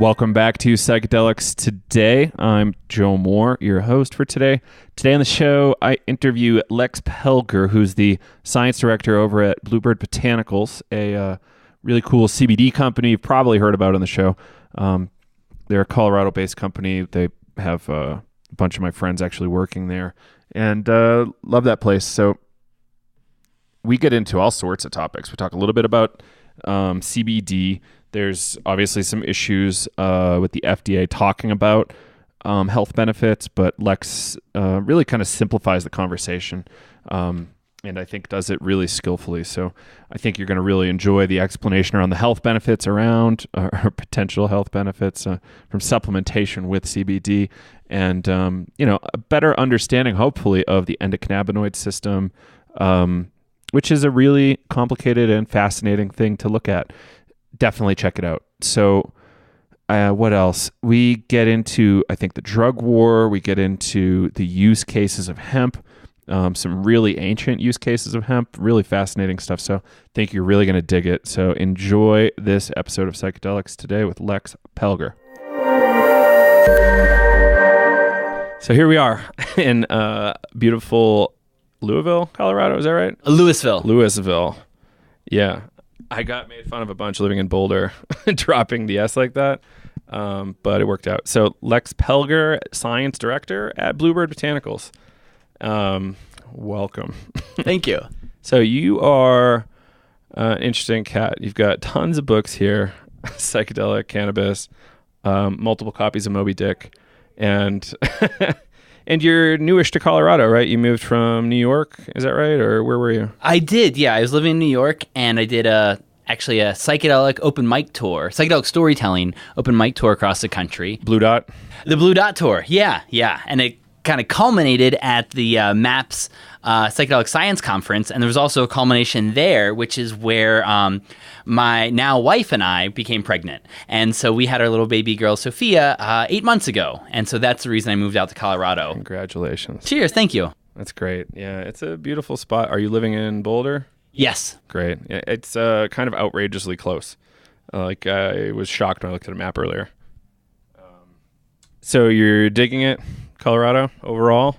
Welcome back to Psychedelics Today. I'm Joe Moore, your host for today. Today on the show, I interview Lex Pelger, who's the science director over at Blue Bird Botanicals, a really cool CBD company you've probably heard about on the show. They're a Colorado-based company. They have a bunch of my friends actually working there, and love that place. So we get into all sorts of topics. We talk a little bit about CBD. There's obviously some issues with the FDA talking about health benefits, but Lex really kind of simplifies the conversation, and I think does it really skillfully. So I think you're going to really enjoy the explanation around the health benefits around or potential health benefits from supplementation with CBD, and a better understanding, hopefully, of the endocannabinoid system, which is a really complicated and fascinating thing to look at. Definitely check it out. So what else? We get into, I think, the drug war. We get into the use cases of hemp, some really ancient use cases of hemp, really fascinating stuff. So I think you're really going to dig it. So enjoy this episode of Psychedelics Today with Lex Pelger. So here we are in beautiful Louisville, Colorado. Is that right? Louisville. Yeah. I got made fun of a bunch living in Boulder, dropping the S like that, but it worked out. So Lex Pelger, Science Director at Blue Bird Botanicals. Welcome. Thank you. So you are an interesting cat. You've got tons of books here, psychedelic, cannabis, multiple copies of Moby Dick, and and you're newish to Colorado, right? You moved from New York, is that right? Or where were you? I did, yeah. I was living in New York, and I did actually a psychedelic open mic tour, psychedelic storytelling open mic tour across the country. Blue Dot? The Blue Dot Tour, yeah. And it kind of culminated at the MAPS Psychedelic Science Conference, and there was also a culmination there, which is where my now wife and I became pregnant. And so we had our little baby girl, Sophia, 8 months ago. And so that's the reason I moved out to Colorado. Congratulations. Cheers, thank you. That's great. Yeah, it's a beautiful spot. Are you living in Boulder? Yes. Great. Yeah, it's kind of outrageously close. I was shocked when I looked at a map earlier. So you're digging it, Colorado, overall?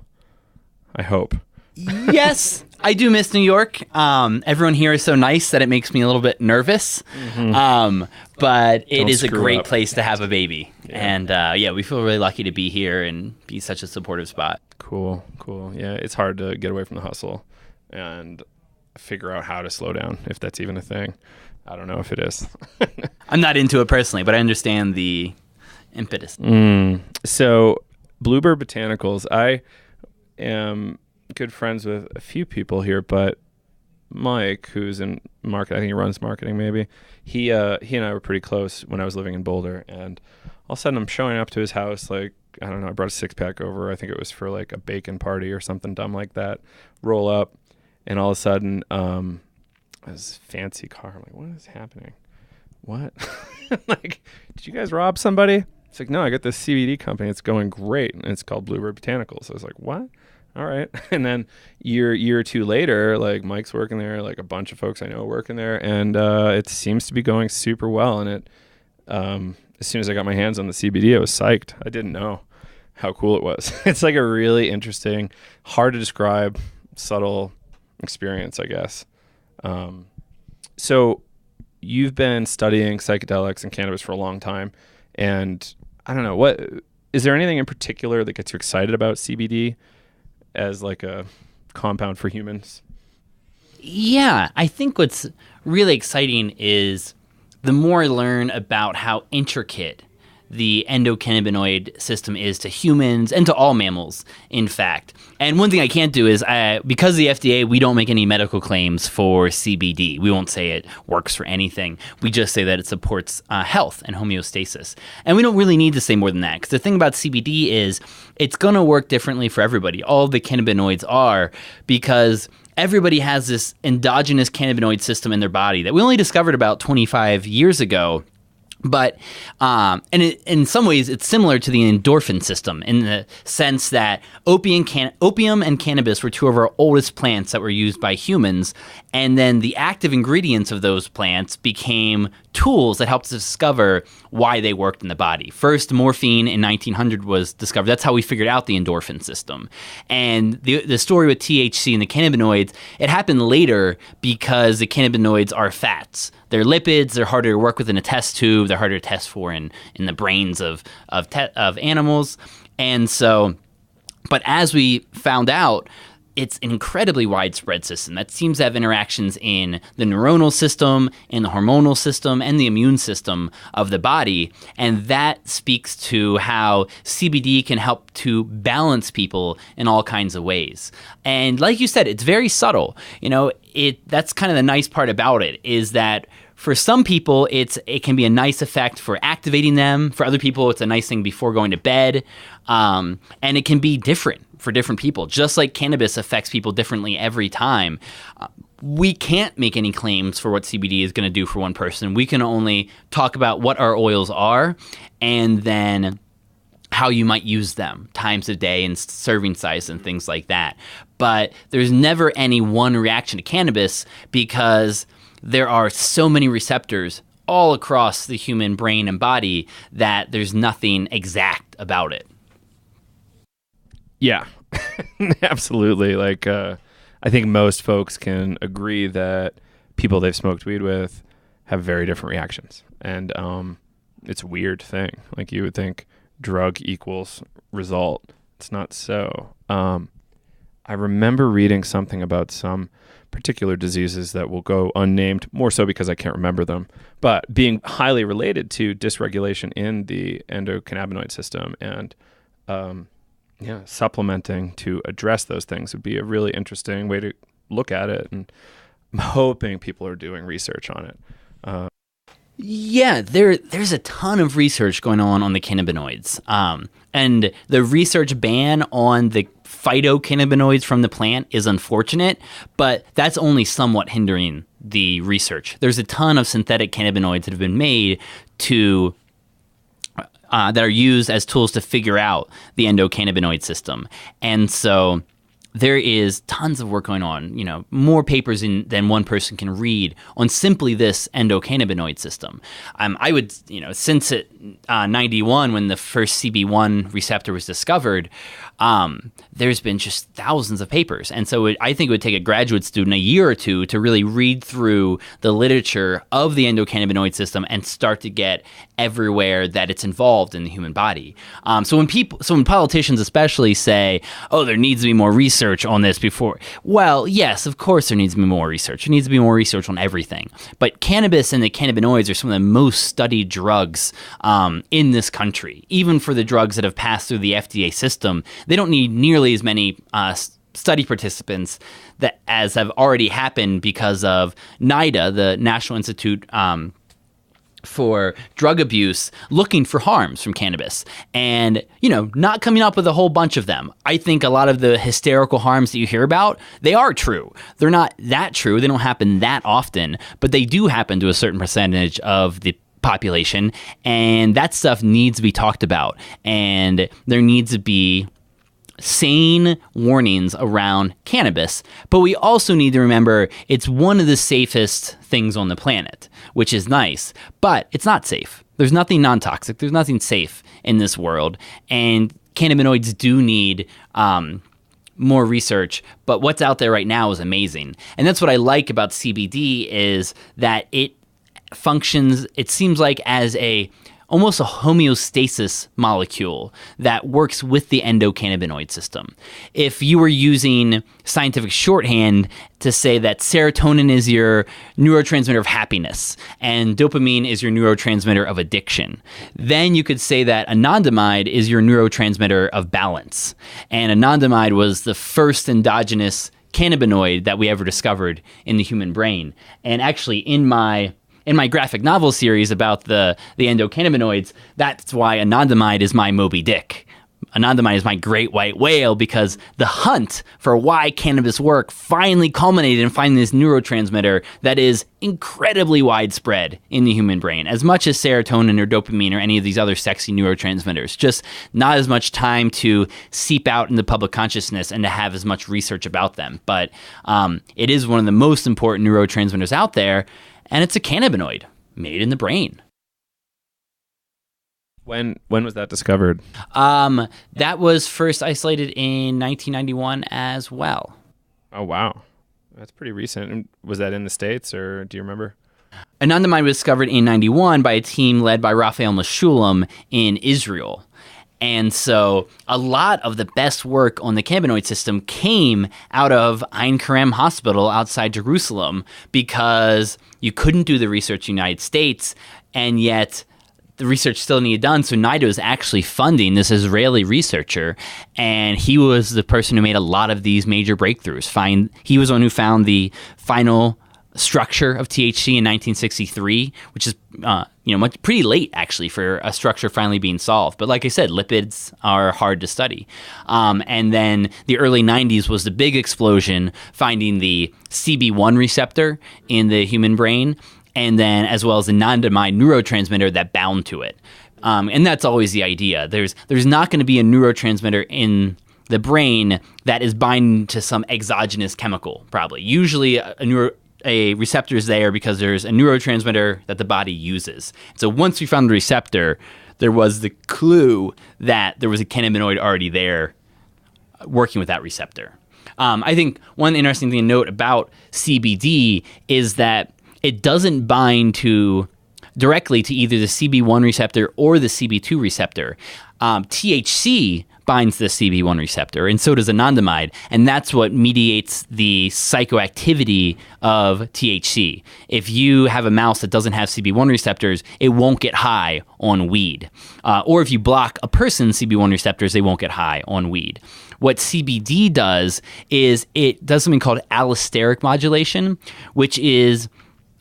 I hope. Yes, I do miss New York. Everyone here is so nice that it makes me a little bit nervous. Mm-hmm. But it is a great place to have a baby. Yeah. And we feel really lucky to be here and be such a supportive spot. Cool. Yeah, it's hard to get away from the hustle and figure out how to slow down, if that's even a thing. I don't know if it is. I'm not into it personally, but I understand the impetus. So Bluebird Botanicals, I am good friends with a few people here, but Mike, who's in marketing, I think he runs marketing maybe, he and I were pretty close when I was living in Boulder, and all of a sudden I'm showing up to his house, I don't know, I brought a six-pack over, I think it was for a bacon party or something dumb like that, roll up, and all of a sudden this fancy car, I'm like, what is happening? What? Did you guys rob somebody? It's like, no, I got this CBD company. It's going great. And it's called Blue Bird Botanicals. So I was like, what? All right. And then year or two later, Mike's working there, a bunch of folks I know are working there. And it seems to be going super well. And it, as soon as I got my hands on the CBD, I was psyched. I didn't know how cool it was. It's a really interesting, hard to describe, subtle experience, I guess. So you've been studying psychedelics and cannabis for a long time. And I don't know, what is there anything in particular that gets you excited about CBD as a compound for humans? Yeah, I think what's really exciting is the more I learn about how intricate the endocannabinoid system is to humans and to all mammals, in fact. And one thing I can't do is, because of the FDA, we don't make any medical claims for CBD. We won't say it works for anything. We just say that it supports health and homeostasis. And we don't really need to say more than that, because the thing about CBD is it's going to work differently for everybody. All the cannabinoids are, because everybody has this endogenous cannabinoid system in their body that we only discovered about 25 years ago. But in some ways, it's similar to the endorphin system in the sense that opium and cannabis were two of our oldest plants that were used by humans. And then the active ingredients of those plants became tools that helped us discover why they worked in the body. First, morphine in 1900 was discovered. That's how we figured out the endorphin system. And the story with THC and the cannabinoids, it happened later because the cannabinoids are fats. They're lipids. They're harder to work with in a test tube. They're harder to test for in the brains of animals. And so, but as we found out, it's an incredibly widespread system that seems to have interactions in the neuronal system, in the hormonal system, and the immune system of the body. And that speaks to how CBD can help to balance people in all kinds of ways. And like you said, it's very subtle. That's kind of the nice part about it, is that for some people, it can be a nice effect for activating them. For other people, it's a nice thing before going to bed. And it can be different for different people. Just like cannabis affects people differently every time, we can't make any claims for what CBD is going to do for one person. We can only talk about what our oils are and then how you might use them, times a day and serving size and things like that. But there's never any one reaction to cannabis because there are so many receptors all across the human brain and body that there's nothing exact about it. Yeah, absolutely. I think most folks can agree that people they've smoked weed with have very different reactions. And it's a weird thing. Like, you would think drug equals result. It's not so. I remember reading something about some particular diseases that will go unnamed, more so because I can't remember them, but being highly related to dysregulation in the endocannabinoid system, and supplementing to address those things would be a really interesting way to look at it. And I'm hoping people are doing research on it. There's a ton of research going on the cannabinoids. And the research ban on the phytocannabinoids from the plant is unfortunate, but that's only somewhat hindering the research. There's a ton of synthetic cannabinoids that have been made that are used as tools to figure out the endocannabinoid system. And so there is tons of work going on, more papers than one person can read on simply this endocannabinoid system. I would, since 91, when the first CB1 receptor was discovered, there's been just thousands of papers. And so I think it would take a graduate student a year or two to really read through the literature of the endocannabinoid system and start to get everywhere that it's involved in the human body. So when politicians especially say, oh, there needs to be more research on this before, well, yes, of course there needs to be more research. There needs to be more research on everything. But cannabis and the cannabinoids are some of the most studied drugs in this country. Even for the drugs that have passed through the FDA system, they don't need nearly as many study participants as have already happened because of NIDA, the National Institute for Drug Abuse, looking for harms from cannabis and, not coming up with a whole bunch of them. I think a lot of the hysterical harms that you hear about, they are true. They're not that true. They don't happen that often, but they do happen to a certain percentage of the population, and that stuff needs to be talked about, and there needs to be sane warnings around cannabis. But we also need to remember it's one of the safest things on the planet, which is nice, but it's not safe. There's nothing non-toxic. There's nothing safe in this world, and cannabinoids do need more research, but what's out there right now is amazing. And that's what I like about CBD, is that it functions, it seems like, as almost a homeostasis molecule that works with the endocannabinoid system. If you were using scientific shorthand to say that serotonin is your neurotransmitter of happiness and dopamine is your neurotransmitter of addiction, then you could say that anandamide is your neurotransmitter of balance. And anandamide was the first endogenous cannabinoid that we ever discovered in the human brain. And actually, in my graphic novel series about the endocannabinoids, that's why anandamide is my Moby Dick. Anandamide is my great white whale, because the hunt for why cannabis work finally culminated in finding this neurotransmitter that is incredibly widespread in the human brain, as much as serotonin or dopamine or any of these other sexy neurotransmitters. Just not as much time to seep out in the public consciousness and to have as much research about them. But it is one of the most important neurotransmitters out there. And it's a cannabinoid. made in the brain. When was that discovered? That was first isolated in 1991 as well. Oh, wow. That's pretty recent. And was that in the States, or do you remember? Anandamide was discovered in 91 by a team led by Raphael Mechoulam in Israel. And so a lot of the best work on the cannabinoid system came out of Ein Kerem Hospital outside Jerusalem, because you couldn't do the research in the United States, and yet the research still needed done. So NIDA was actually funding this Israeli researcher, and he was the person who made a lot of these major breakthroughs. He was the one who found the final structure of THC in 1963, which is pretty late actually for a structure finally being solved. But like I said, lipids are hard to study. And then the early 90s was the big explosion, finding the CB1 receptor in the human brain, and then as well as the anandamide neurotransmitter that bound to it. And that's always the idea. There's not going to be a neurotransmitter in the brain that is binding to some exogenous chemical, probably. Usually a receptor is there because there's a neurotransmitter that the body uses. So once we found the receptor, there was the clue that there was a cannabinoid already there working with that receptor. I think one interesting thing to note about CBD is that it doesn't bind directly to either the CB1 receptor or the CB2 receptor. THC binds the CB1 receptor, and so does anandamide, and that's what mediates the psychoactivity of THC. If you have a mouse that doesn't have CB1 receptors, it won't get high on weed. Or if you block a person's CB1 receptors, they won't get high on weed. What CBD does is it does something called allosteric modulation, which is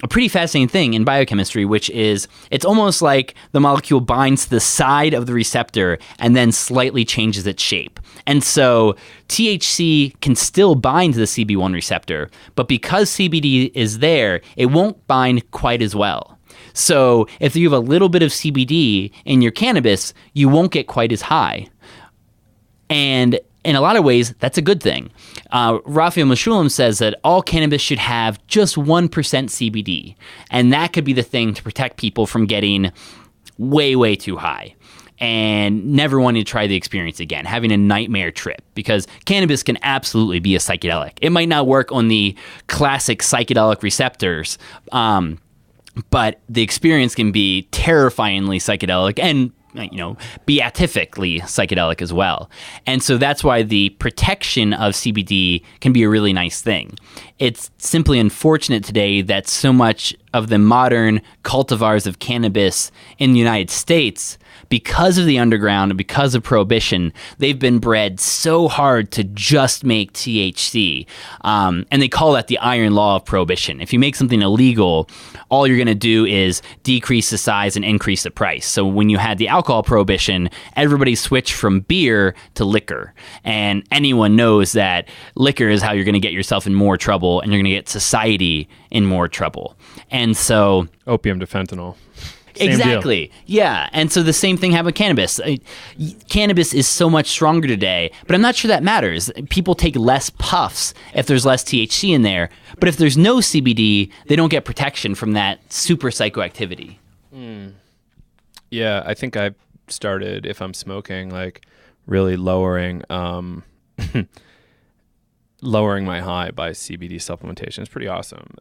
a pretty fascinating thing in biochemistry, which is it's almost like the molecule binds to the side of the receptor and then slightly changes its shape. And so THC can still bind to the CB1 receptor, but because CBD is there, it won't bind quite as well. So if you have a little bit of CBD in your cannabis, you won't get quite as high. And in a lot of ways, that's a good thing. Raphael Mechoulam says that all cannabis should have just 1% CBD, and that could be the thing to protect people from getting way, way too high and never wanting to try the experience again, having a nightmare trip, because cannabis can absolutely be a psychedelic. It might not work on the classic psychedelic receptors, but the experience can be terrifyingly psychedelic and beatifically psychedelic as well. And so that's why the protection of CBD can be a really nice thing. It's simply unfortunate today that so much of the modern cultivars of cannabis in the United States, because of the underground and because of prohibition, they've been bred so hard to just make THC. And they call that the iron law of prohibition. If you make something illegal, all you're going to do is decrease the size and increase the price. So when you had the alcohol prohibition, everybody switched from beer to liquor. And anyone knows that liquor is how you're going to get yourself in more trouble, and you're going to get society in more trouble. And so Opium to fentanyl. Same exactly. deal. Yeah. And so the same thing happened with cannabis. Cannabis is so much stronger today, but I'm not sure that matters. People take less puffs if there's less THC in there. But if there's no CBD, they don't get protection from that super psychoactivity. Yeah, I think I've started, if I'm smoking, like really lowering lowering my high by CBD supplementation. It's pretty awesome.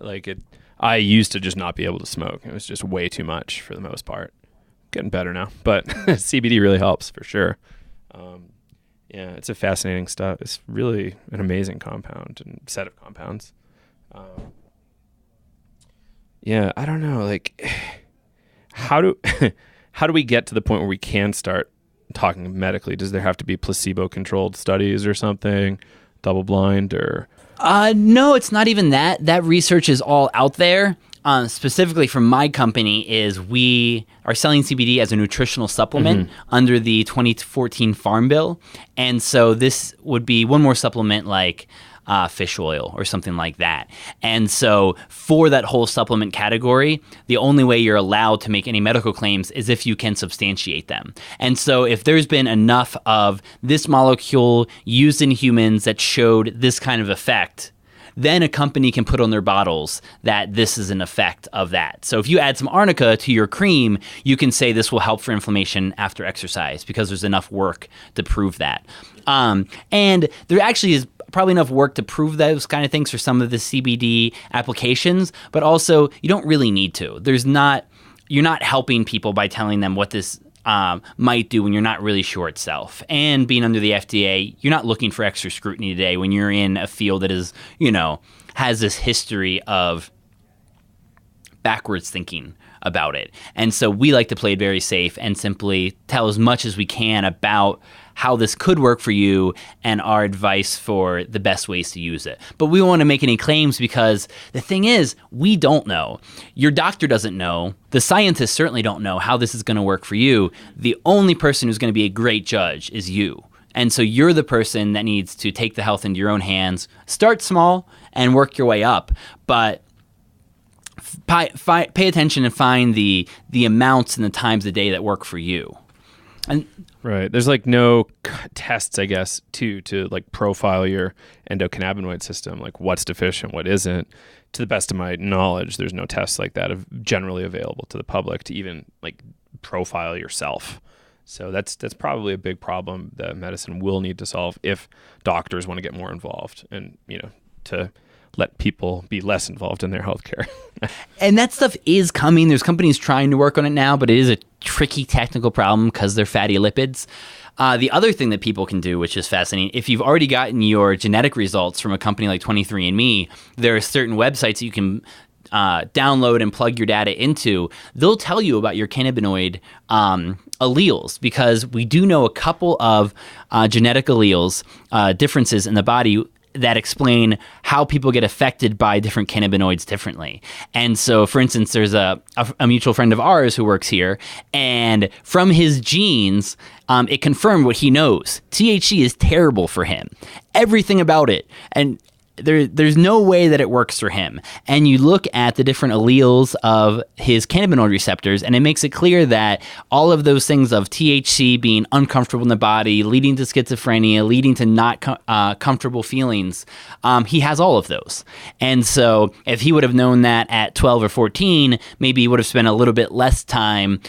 I used to just not be able to smoke. It was just way too much for the most part. Getting better now, but CBD really helps for sure. Yeah, it's a fascinating stuff. It's really an amazing compound and set of compounds. Yeah, I don't know. How do we get to the point where we can start talking medically? Does there have to be placebo-controlled studies or something, double-blind, or? No, it's not even that. That research is all out there. Specifically from my company, is we are selling CBD as a nutritional supplement under the 2014 Farm Bill. And so this would be one more supplement like fish oil or something like that. And so for that whole supplement category, the only way you're allowed to make any medical claims is if you can substantiate them. And so if there's been enough of this molecule used in humans that showed this kind of effect, then a company can put on their bottles that this is an effect of that. So if you add some arnica to your cream, you can say this will help for inflammation after exercise because there's enough work to prove that. And there actually is probably enough work to prove those kind of things for some of the CBD applications, but also you don't really need to. You're not helping people by telling them what this might do when you're not really sure itself. And being under the FDA, you're not looking for extra scrutiny today when you're in a field that is, has this history of backwards thinking about it. And so we like to play it very safe and simply tell as much as we can about how this could work for you and our advice for the best ways to use it. But we don't want to make any claims because the thing is, we don't know. Your doctor doesn't know. The scientists certainly don't know how this is going to work for you. The only person who's going to be a great judge is you. And so you're the person that needs to take the health into your own hands. Start small and work your way up. But pay attention and find the amounts and the times of the day that work for you. And right. There's like no tests, I guess, to like profile your endocannabinoid system, like what's deficient, what isn't. To the best of my knowledge, there's no tests like that generally available to the public to even like profile yourself. So that's probably a big problem that medicine will need to solve if doctors want to get more involved and, to let people be less involved in their healthcare. And that stuff is coming. There's companies trying to work on it now, but it is a tricky technical problem because they're fatty lipids. The other thing that people can do, which is fascinating, if you've already gotten your genetic results from a company like 23andMe, there are certain websites that you can download and plug your data into. They'll tell you about your cannabinoid alleles, because we do know a couple of genetic alleles, differences in the body that explain how people get affected by different cannabinoids differently. And so, for instance, there's a mutual friend of ours who works here, and from his genes, it confirmed what he knows. THC is terrible for him. Everything about it. And there's no way that it works for him. And you look at the different alleles of his cannabinoid receptors, and it makes it clear that all of those things of THC being uncomfortable in the body, leading to schizophrenia, leading to not comfortable feelings, he has all of those. And so if he would have known that at 12 or 14, maybe he would have spent a little bit less time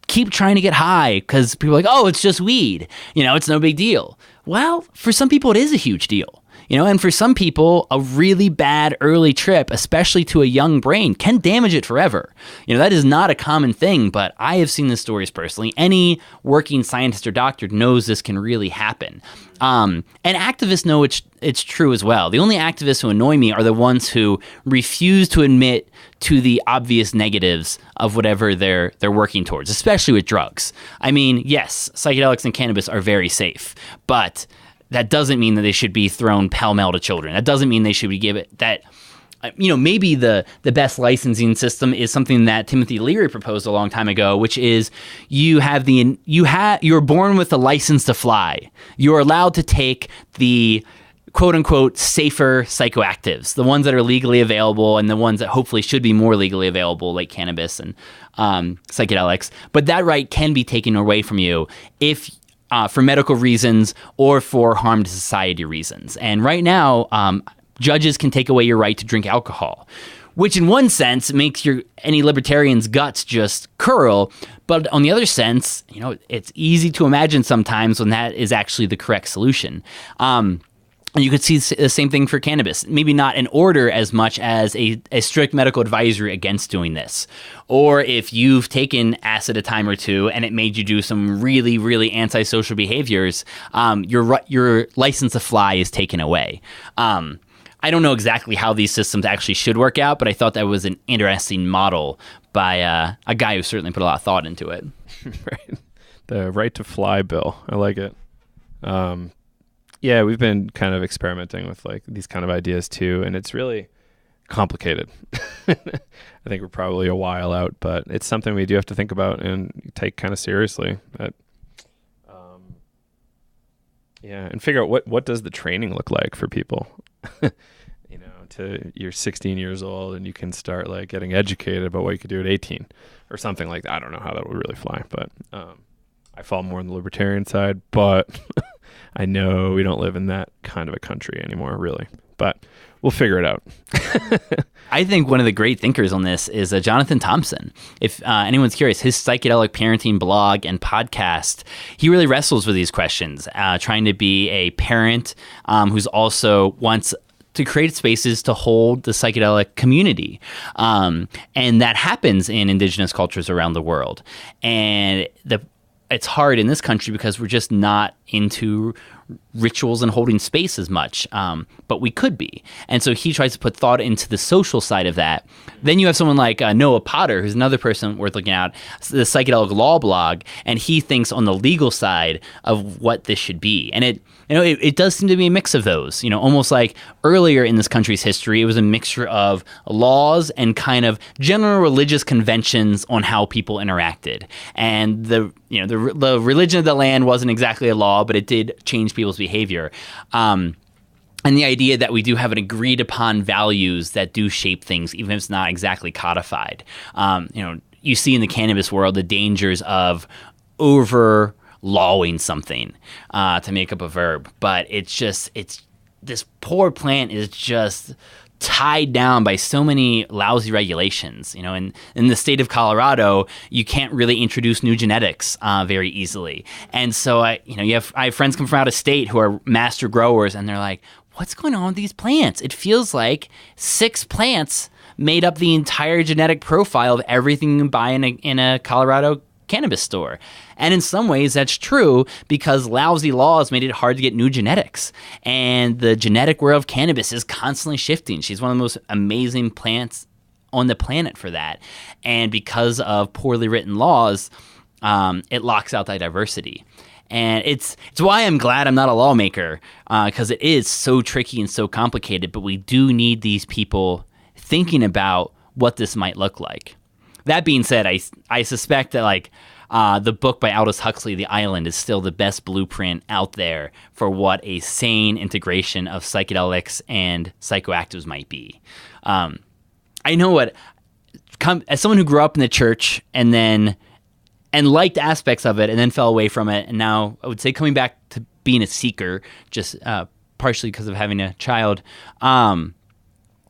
keep trying to get high, because people are like, oh, it's just weed. It's no big deal. Well, for some people, it is a huge deal. And for some people, a really bad early trip, especially to a young brain, can damage it forever. That is not a common thing, but I have seen the stories personally. Any working scientist or doctor knows this can really happen. And activists know it's true as well. The only activists who annoy me are the ones who refuse to admit to the obvious negatives of whatever they're working towards, especially with drugs. I mean, yes, psychedelics and cannabis are very safe, but that doesn't mean that they should be thrown pell-mell to children. That doesn't mean they should be given that. Maybe the best licensing system is something that Timothy Leary proposed a long time ago, which is you're born with a license to fly. You're allowed to take the quote unquote safer psychoactives, the ones that are legally available and the ones that hopefully should be more legally available, like cannabis and psychedelics. But that right can be taken away from you if for medical reasons or for harm to society reasons. And right now, judges can take away your right to drink alcohol, which in one sense makes any libertarian's guts just curl. But on the other sense, it's easy to imagine sometimes when that is actually the correct solution. And you could see the same thing for cannabis. Maybe not an order as much as a strict medical advisory against doing this. Or if you've taken acid a time or two and it made you do some really, really antisocial behaviors, your license to fly is taken away. I don't know exactly how these systems actually should work out, but I thought that was an interesting model by a guy who certainly put a lot of thought into it. Right. The right to fly bill. I like it. Yeah, we've been kind of experimenting with like these kind of ideas too, and it's really complicated. I think we're probably a while out, but it's something we do have to think about and take kind of seriously. But, and figure out what does the training look like for people. You're 16 years old and you can start like getting educated about what you could do at 18 or something like that. I don't know how that would really fly, but I fall more on the libertarian side, but I know we don't live in that kind of a country anymore, really. but we'll figure it out. I think one of the great thinkers on this is Jonathan Thompson. If anyone's curious, his psychedelic parenting blog and podcast, he really wrestles with these questions, trying to be a parent who's also wants to create spaces to hold the psychedelic community. And that happens in indigenous cultures around the world. And it's hard in this country because we're just not into rituals and holding space as much, but we could be. And so he tries to put thought into the social side of that. Then you have someone like Noah Potter, who's another person worth looking at, the Psychedelic Law blog, and he thinks on the legal side of what this should be. And it does seem to be a mix of those, almost like earlier in this country's history, it was a mixture of laws and kind of general religious conventions on how people interacted. And the religion of the land wasn't exactly a law, but it did change people's behavior. And the idea that we do have an agreed upon values that do shape things, even if it's not exactly codified. You see in the cannabis world the dangers of over-lawing something, to make up a verb. But it's this poor plant is just tied down by so many lousy regulations. In the state of Colorado, you can't really introduce new genetics very easily. And so I have friends come from out of state who are master growers, and they're like, what's going on with these plants? It feels like 6 plants made up the entire genetic profile of everything you can buy in a Colorado cannabis store. And in some ways that's true because lousy laws made it hard to get new genetics. And the genetic world of cannabis is constantly shifting. She's one of the most amazing plants on the planet for that. And because of poorly written laws, it locks out that diversity. And it's why I'm glad I'm not a lawmaker, because it is so tricky and so complicated, but we do need these people thinking about what this might look like. That being said, I suspect that the book by Aldous Huxley, The Island, is still the best blueprint out there for what a sane integration of psychedelics and psychoactives might be. I know as someone who grew up in the church and liked aspects of it and then fell away from it, and now I would say coming back to being a seeker, just partially because of having a child,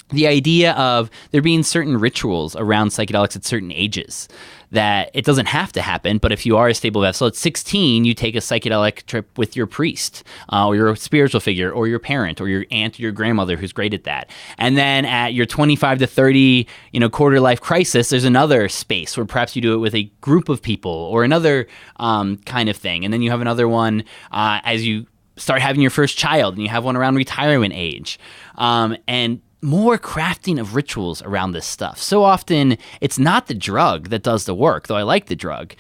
the idea of there being certain rituals around psychedelics at certain ages, that it doesn't have to happen, but if you are a stable vessel, at 16, you take a psychedelic trip with your priest, or your spiritual figure, or your parent, or your aunt, or your grandmother who's great at that. And then at your 25 to 30, quarter life crisis, there's another space where perhaps you do it with a group of people, or another kind of thing. And then you have another one as you start having your first child, and you have one around retirement age. And more crafting of rituals around this stuff. So often, it's not the drug that does the work, though I like the drug.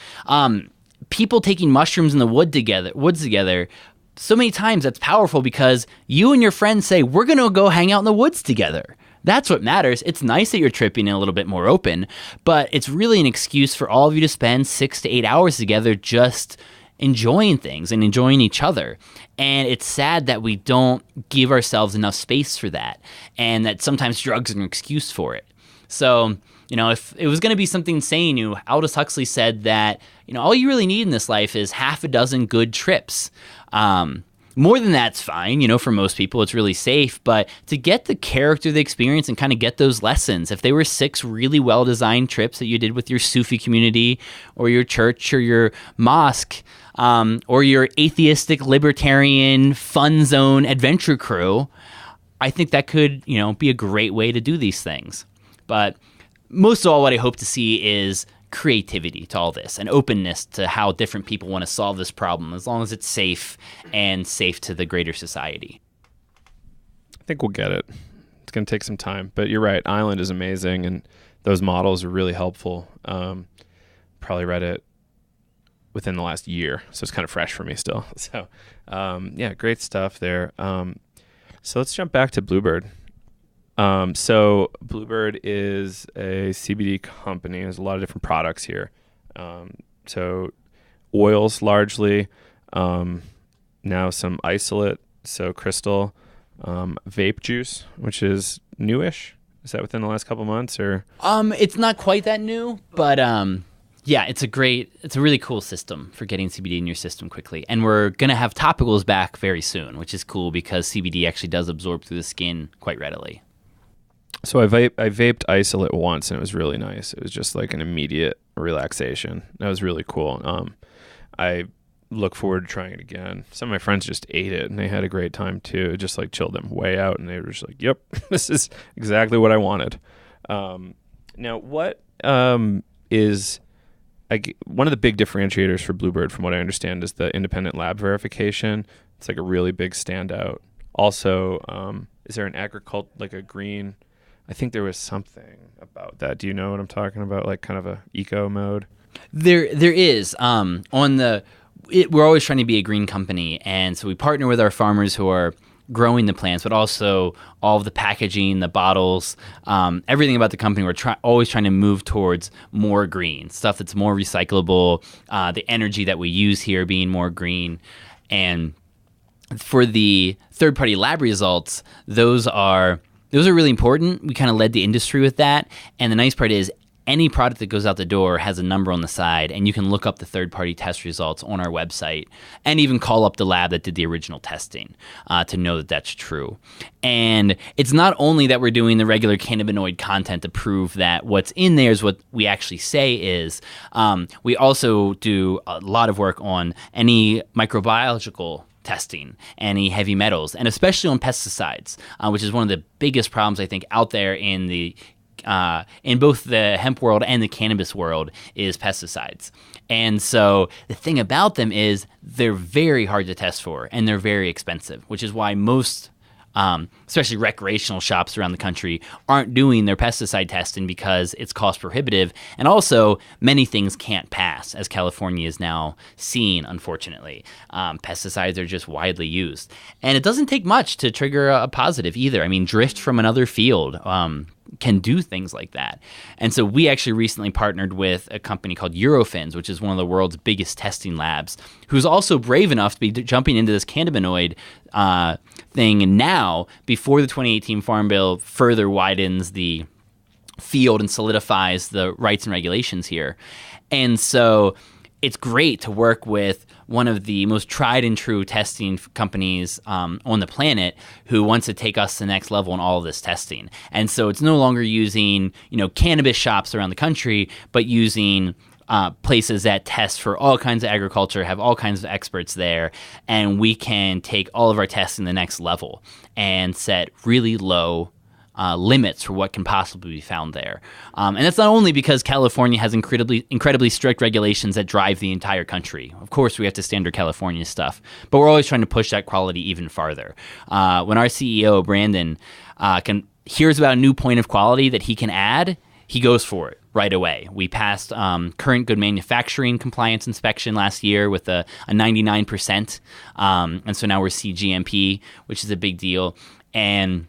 People taking mushrooms in the woods together, so many times that's powerful because you and your friends say, we're going to go hang out in the woods together. That's what matters. It's nice that you're tripping and a little bit more open, but it's really an excuse for all of you to spend 6 to 8 hours together just enjoying things and enjoying each other. And it's sad that we don't give ourselves enough space for that, and that sometimes drugs are an excuse for it. So, if it was going to be something sane, Aldous Huxley said that, all you really need in this life is half a dozen good trips. More than that's fine, for most people it's really safe, but to get the character of the experience and kind of get those lessons, if they were 6 really well-designed trips that you did with your Sufi community or your church or your mosque, or your atheistic, libertarian, fun zone adventure crew, I think that could, be a great way to do these things. But most of all, what I hope to see is creativity to all this and openness to how different people want to solve this problem, as long as it's safe and safe to the greater society. I think we'll get it. It's going to take some time, but you're right. Island is amazing, and those models are really helpful. Probably read it within the last year, so it's kind of fresh for me still. So, great stuff there. So let's jump back to Bluebird. So Bluebird is a CBD company. There's a lot of different products here. So oils largely, now some isolate, so crystal, vape juice, which is newish. Is that within the last couple months, or? It's not quite that new, but Yeah, it's a really cool system for getting CBD in your system quickly. And we're going to have topicals back very soon, which is cool because CBD actually does absorb through the skin quite readily. So I vaped isolate once, and it was really nice. It was just like an immediate relaxation. That was really cool. I look forward to trying it again. Some of my friends just ate it, and they had a great time too. It just like chilled them way out, and they were just like, "Yep, this is exactly what I wanted." Now, what is one of the big differentiators for Bluebird, from what I understand, is the independent lab verification. It's like a really big standout. Also, is there an like a green? I think there was something about that. Do you know what I'm talking about? Like kind of a eco mode? There is. We're always trying to be a green company, and so we partner with our farmers who are growing the plants, but also all of the packaging, the bottles, everything about the company. We're always trying to move towards more green stuff that's more recyclable. The energy that we use here being more green, and for the third-party lab results, those are really important. We kind of led the industry with that, and the nice part is any product that goes out the door has a number on the side, and you can look up the third-party test results on our website and even call up the lab that did the original testing to know that that's true. And it's not only that we're doing the regular cannabinoid content to prove that what's in there is what we actually say is. We also do a lot of work on any microbiological testing, any heavy metals, and especially on pesticides, which is one of the biggest problems I think out there in both the hemp world and the cannabis world is pesticides. And so the thing about them is they're very hard to test for, and they're very expensive, which is why most, especially recreational shops around the country, aren't doing their pesticide testing because it's cost prohibitive. And also, many things can't pass, as California is now seeing, unfortunately. Pesticides are just widely used. And it doesn't take much to trigger a positive either. I mean, drift from another field can do things like that. And so we actually recently partnered with a company called Eurofins, which is one of the world's biggest testing labs, who's also brave enough to be jumping into this cannabinoid thing now, before the 2018 Farm Bill further widens the field and solidifies the rights and regulations here. And so it's great to work with one of the most tried and true testing companies on the planet who wants to take us to the next level in all of this testing. And so it's no longer using, cannabis shops around the country, but using places that test for all kinds of agriculture, have all kinds of experts there, and we can take all of our testing to the next level and set really low limits for what can possibly be found there. And that's not only because California has incredibly strict regulations that drive the entire country. Of course, we have to standard California stuff, but we're always trying to push that quality even farther. When our CEO, Brandon, hears about a new point of quality that he can add, he goes for it right away. We passed current good manufacturing compliance inspection last year with a 99%. And so now we're CGMP, which is a big deal. And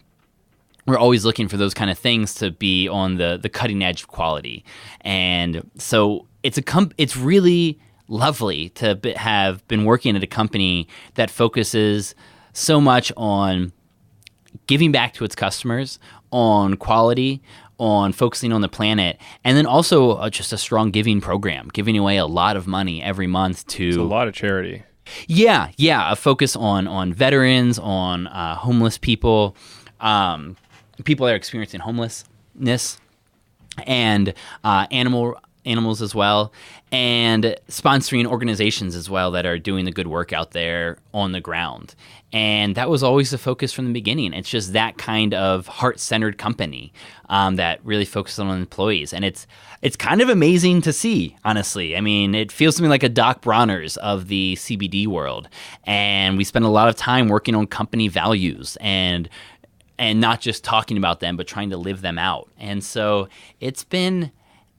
we're always looking for those kind of things to be on the cutting edge of quality. And so it's really lovely to have been working at a company that focuses so much on giving back to its customers, on quality, on focusing on the planet, and then also just a strong giving program, giving away a lot of money every month to... It's a lot of charity. Yeah, a focus on veterans, on homeless people, people that are experiencing homelessness, and animals as well, and sponsoring organizations as well that are doing the good work out there on the ground. And that was always the focus from the beginning. It's just that kind of heart-centered company that really focuses on employees. And it's kind of amazing to see, honestly. I mean, it feels to me like a Doc Bronner's of the CBD world. And we spend a lot of time working on company values and not just talking about them, but trying to live them out. And so it's been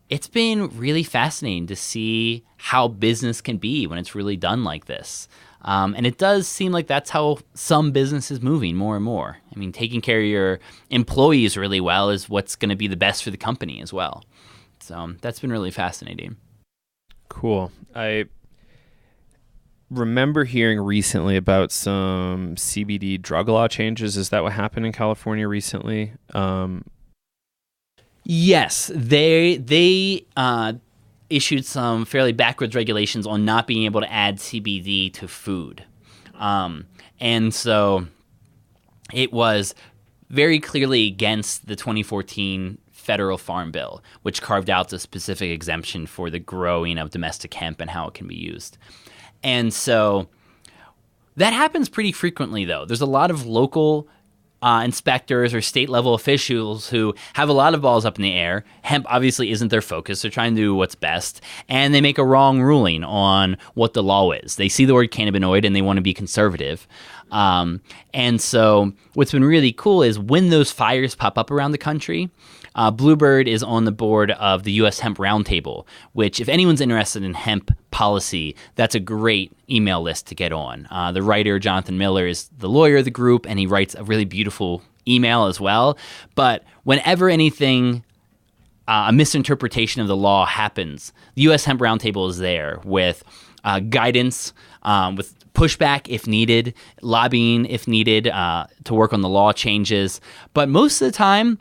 really fascinating to see how business can be when it's really done like this. And it does seem like that's how some business is moving more and more. I mean, taking care of your employees really well is what's going to be the best for the company as well. So that's been really fascinating. Cool. I remember hearing recently about some CBD drug law changes. Is that what happened in California recently? Yes, they issued some fairly backwards regulations on not being able to add CBD to food. And so it was very clearly against the 2014 federal farm bill, which carved out a specific exemption for the growing of domestic hemp and how it can be used. And so that happens pretty frequently, though. There's a lot of local inspectors or state-level officials who have a lot of balls up in the air. Hemp obviously isn't their focus. They're trying to do what's best, and they make a wrong ruling on what the law is. They see the word cannabinoid, and they want to be conservative. And so what's been really cool is when those fires pop up around the country, Bluebird is on the board of the U.S. Hemp Roundtable, which if anyone's interested in hemp policy, that's a great email list to get on. The writer, Jonathan Miller, is the lawyer of the group, and he writes a really beautiful email as well. But whenever anything, a misinterpretation of the law happens, the U.S. Hemp Roundtable is there with guidance, with pushback if needed, lobbying if needed to work on the law changes. But most of the time,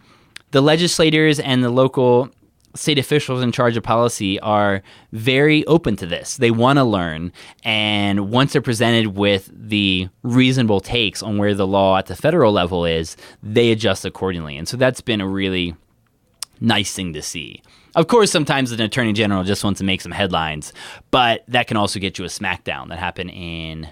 the legislators and the local state officials in charge of policy are very open to this. They want to learn, and once they're presented with the reasonable takes on where the law at the federal level is, they adjust accordingly. And so that's been a really nice thing to see. Of course, sometimes an attorney general just wants to make some headlines, but that can also get you a smackdown. That happened in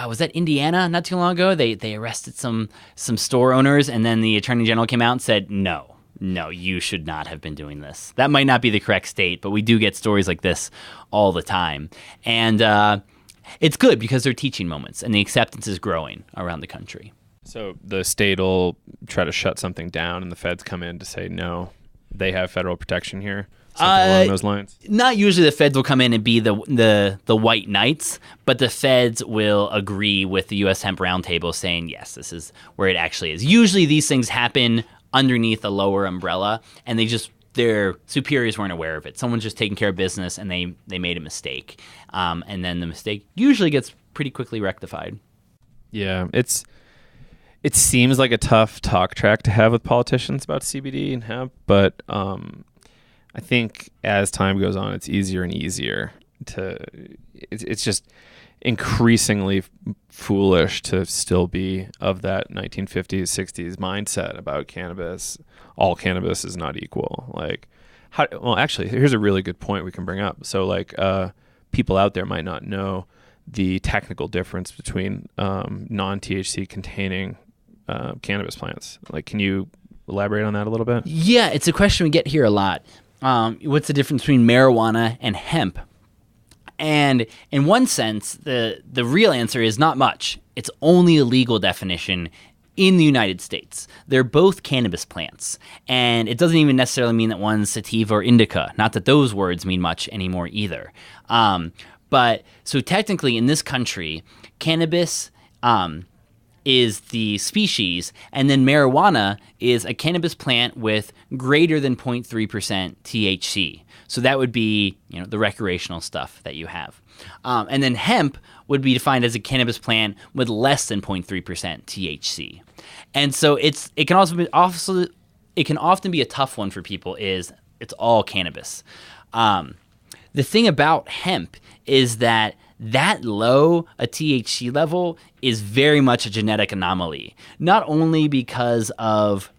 was that Indiana not too long ago? They arrested some store owners, and then the attorney general came out and said, no, you should not have been doing this. That might not be the correct state, but we do get stories like this all the time. And it's good because they're teaching moments, and the acceptance is growing around the country. So the state will try to shut something down, and the feds come in to say, no, they have federal protection here. Something along those lines? Not usually the feds will come in and be the white knights, but the feds will agree with the U.S. Hemp Roundtable saying, yes, this is where it actually is. Usually these things happen underneath a lower umbrella, and their superiors weren't aware of it. Someone's just taking care of business, and they made a mistake. And then the mistake usually gets pretty quickly rectified. Yeah, it seems like a tough talk track to have with politicians about CBD and hemp, but I think as time goes on, it's easier and easier it's just increasingly foolish to still be of that 1950s, 60s mindset about cannabis. All cannabis is not equal. Actually, here's a really good point we can bring up. So people out there might not know the technical difference between non-THC containing cannabis plants. Can you elaborate on that a little bit? Yeah, it's a question we get here a lot. What's the difference between marijuana and hemp? And in one sense, the real answer is not much. It's only a legal definition in the United States. They're both cannabis plants. And it doesn't even necessarily mean that one's sativa or indica. Not that those words mean much anymore either. But so technically in this country, cannabis is the species, and then marijuana is a cannabis plant with greater than 0.3% THC. So that would be, the recreational stuff that you have. And then hemp would be defined as a cannabis plant with less than 0.3% THC. And so it can often be a tough one for people. It's all cannabis. The thing about hemp is that low a THC level is very much a genetic anomaly, not only because of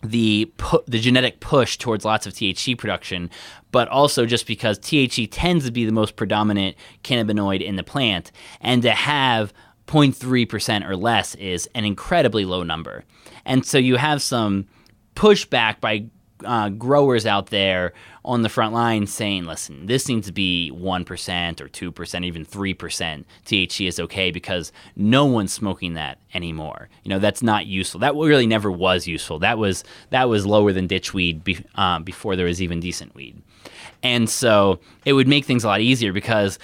the genetic push towards lots of THC production, but also just because THC tends to be the most predominant cannabinoid in the plant, and to have 0.3% or less is an incredibly low number. And so you have some pushback by growers out there on the front line saying, listen, this needs to be 1% or 2%, even 3% THC is okay because no one's smoking that anymore. That's not useful. That really never was useful. That was lower than ditch weed before there was even decent weed. And so it would make things a lot easier because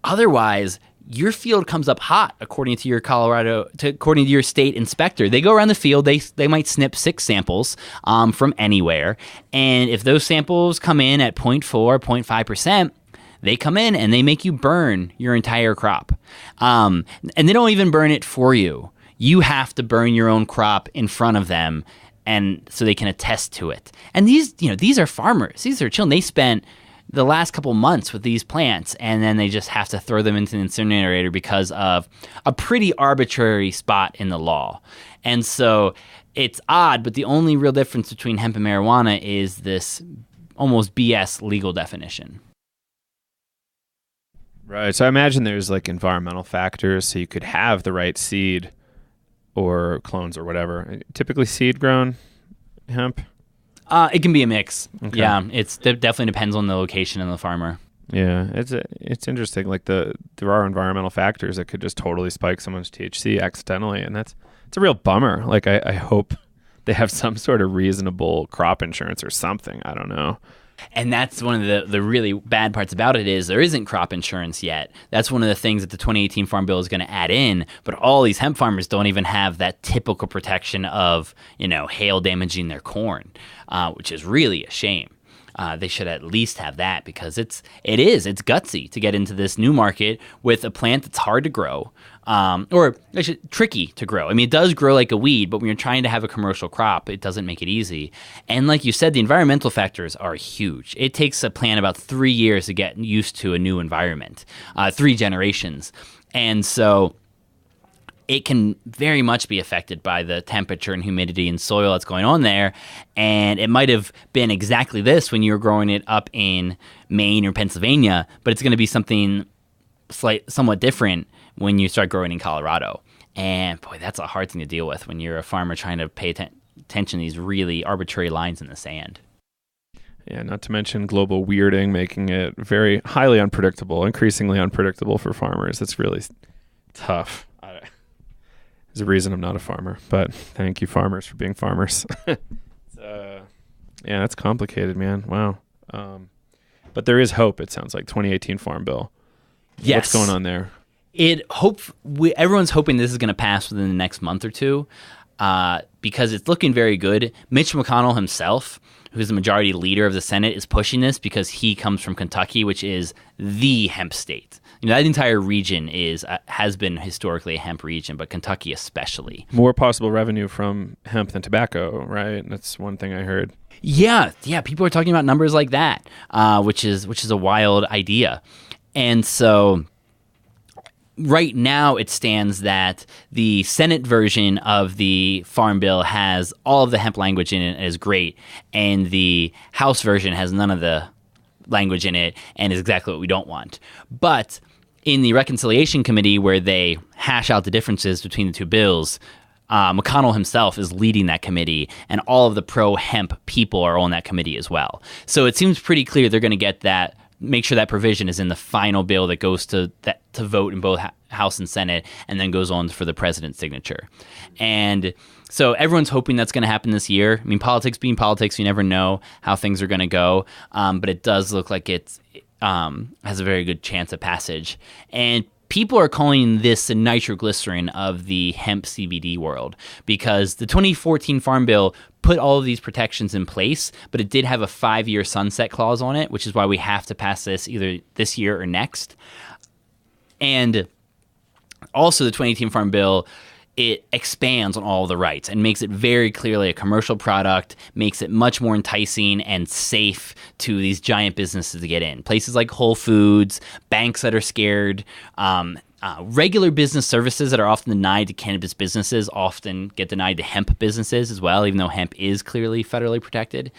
otherwise your field comes up hot, according to your state inspector. They go around the field, they might snip 6 samples from anywhere, and if those samples come in at 0.4, 0.5%, they come in and they make you burn your entire crop. And they don't even burn it for you. You have to burn your own crop in front of them, and so they can attest to it. And these are farmers. These are children. They spent the last couple months with these plants, and then they just have to throw them into the incinerator because of a pretty arbitrary spot in the law. And so it's odd, but the only real difference between hemp and marijuana is this almost BS legal definition. Right. So I imagine there's like environmental factors, so you could have the right seed or clones or whatever. Typically seed grown hemp? It can be a mix. Okay. Yeah, it definitely depends on the location and the farmer. Yeah, it's interesting. Like there are environmental factors that could just totally spike someone's THC accidentally, and it's a real bummer. Like I hope they have some sort of reasonable crop insurance or something. I don't know. And that's one of the really bad parts about it is there isn't crop insurance yet. That's one of the things that the 2018 Farm Bill is going to add in, but all these hemp farmers don't even have that typical protection of, hail damaging their corn, which is really a shame. They should at least have that because it's gutsy to get into this new market with a plant that's hard to grow, or actually tricky to grow. I mean, it does grow like a weed, but when you're trying to have a commercial crop, it doesn't make it easy. And like you said, the environmental factors are huge. It takes a plant about 3 years to get used to a new environment, 3 generations. And so it can very much be affected by the temperature and humidity and soil that's going on there. And it might have been exactly this when you were growing it up in Maine or Pennsylvania, but it's going to be something somewhat different when you start growing in Colorado. And boy, that's a hard thing to deal with when you're a farmer trying to pay attention to these really arbitrary lines in the sand. Yeah, not to mention global weirding, making it very highly unpredictable, increasingly unpredictable for farmers. It's really tough. There's a reason I'm not a farmer, but thank you, farmers, for being farmers. Yeah, that's complicated, man. Wow. But there is hope, it sounds like. 2018 Farm Bill. Yes. What's going on there? Everyone's hoping this is going to pass within the next month or two because it's looking very good. Mitch McConnell himself, who's the majority leader of the Senate, is pushing this because he comes from Kentucky, which is the hemp state. That entire region has been historically a hemp region, but Kentucky especially. More possible revenue from hemp than tobacco, right? That's one thing I heard. Yeah, people are talking about numbers like that, which is a wild idea. And so right now it stands that the Senate version of the Farm Bill has all of the hemp language in it and is great, and the House version has none of the language in it and is exactly what we don't want. But in the Reconciliation Committee, where they hash out the differences between the two bills, McConnell himself is leading that committee, and all of the pro-hemp people are on that committee as well. So it seems pretty clear they're going to get that, make sure that provision is in the final bill that goes to vote in both House and Senate, and then goes on for the president's signature. And so everyone's hoping that's going to happen this year. I mean, politics being politics, you never know how things are going to go, but it does look like it has a very good chance of passage. And people are calling this the nitroglycerin of the hemp CBD world because the 2014 Farm Bill put all of these protections in place, but it did have a 5-year sunset clause on it, which is why we have to pass this either this year or next. And also the 2018 Farm Bill, it expands on all of the rights and makes it very clearly a commercial product, makes it much more enticing and safe to these giant businesses to get in. Places like Whole Foods, banks that are scared, regular business services that are often denied to cannabis businesses often get denied to hemp businesses as well, even though hemp is clearly federally protected.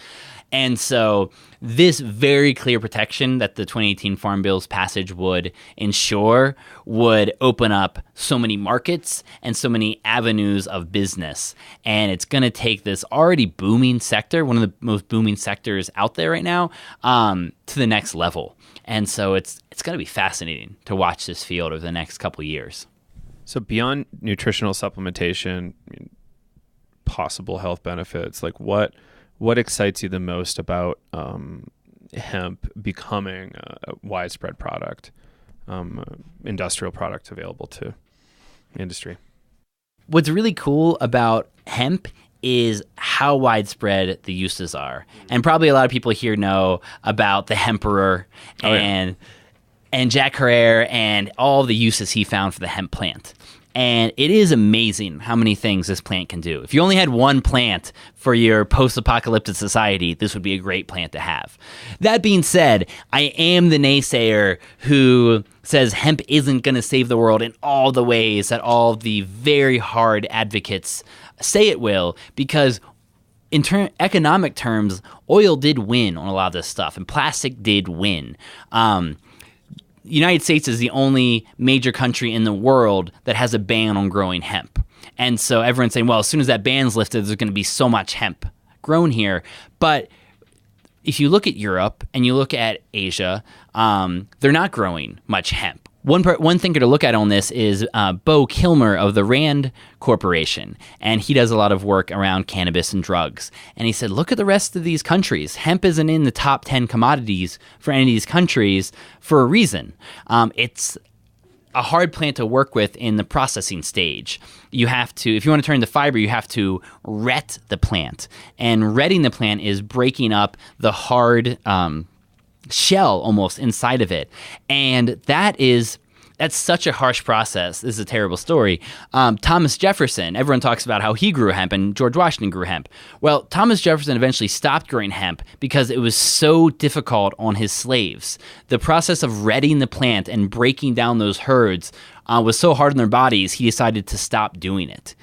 And so this very clear protection that the 2018 Farm Bill's passage would ensure would open up so many markets and so many avenues of business. And it's going to take this already booming sector, one of the most booming sectors out there right now, to the next level. And so it's going to be fascinating to watch this field over the next couple of years. So beyond nutritional supplementation, possible health benefits, like what excites you the most about hemp becoming a widespread product, industrial product available to industry? What's really cool about hemp is how widespread the uses are. And probably a lot of people here know about the Emperor and Jack Herer and all the uses he found for the hemp plant. And it is amazing how many things this plant can do. If you only had one plant for your post-apocalyptic society, this would be a great plant to have. That being said, I am the naysayer who says hemp isn't going to save the world in all the ways that all the very hard advocates say it will, because in economic terms, oil did win on a lot of this stuff, and plastic did win. The United States is the only major country in the world that has a ban on growing hemp. And so everyone's saying, well, as soon as that ban's lifted, there's going to be so much hemp grown here. But if you look at Europe and you look at Asia, they're not growing much hemp. One thinker to look at on this is Bo Kilmer of the Rand Corporation, and he does a lot of work around cannabis and drugs. And he said, look at the rest of these countries. Hemp isn't in the top 10 commodities for any of these countries for a reason. It's a hard plant to work with in the processing stage. You have to, if you want to turn to fiber, you have to ret the plant. And retting the plant is breaking up the hard shell almost inside of it. And that's such a harsh process. This is a terrible story. Thomas Jefferson, everyone talks about how he grew hemp and George Washington grew hemp. Well, Thomas Jefferson eventually stopped growing hemp because it was so difficult on his slaves. The process of retting the plant and breaking down those herds was so hard on their bodies, he decided to stop doing it.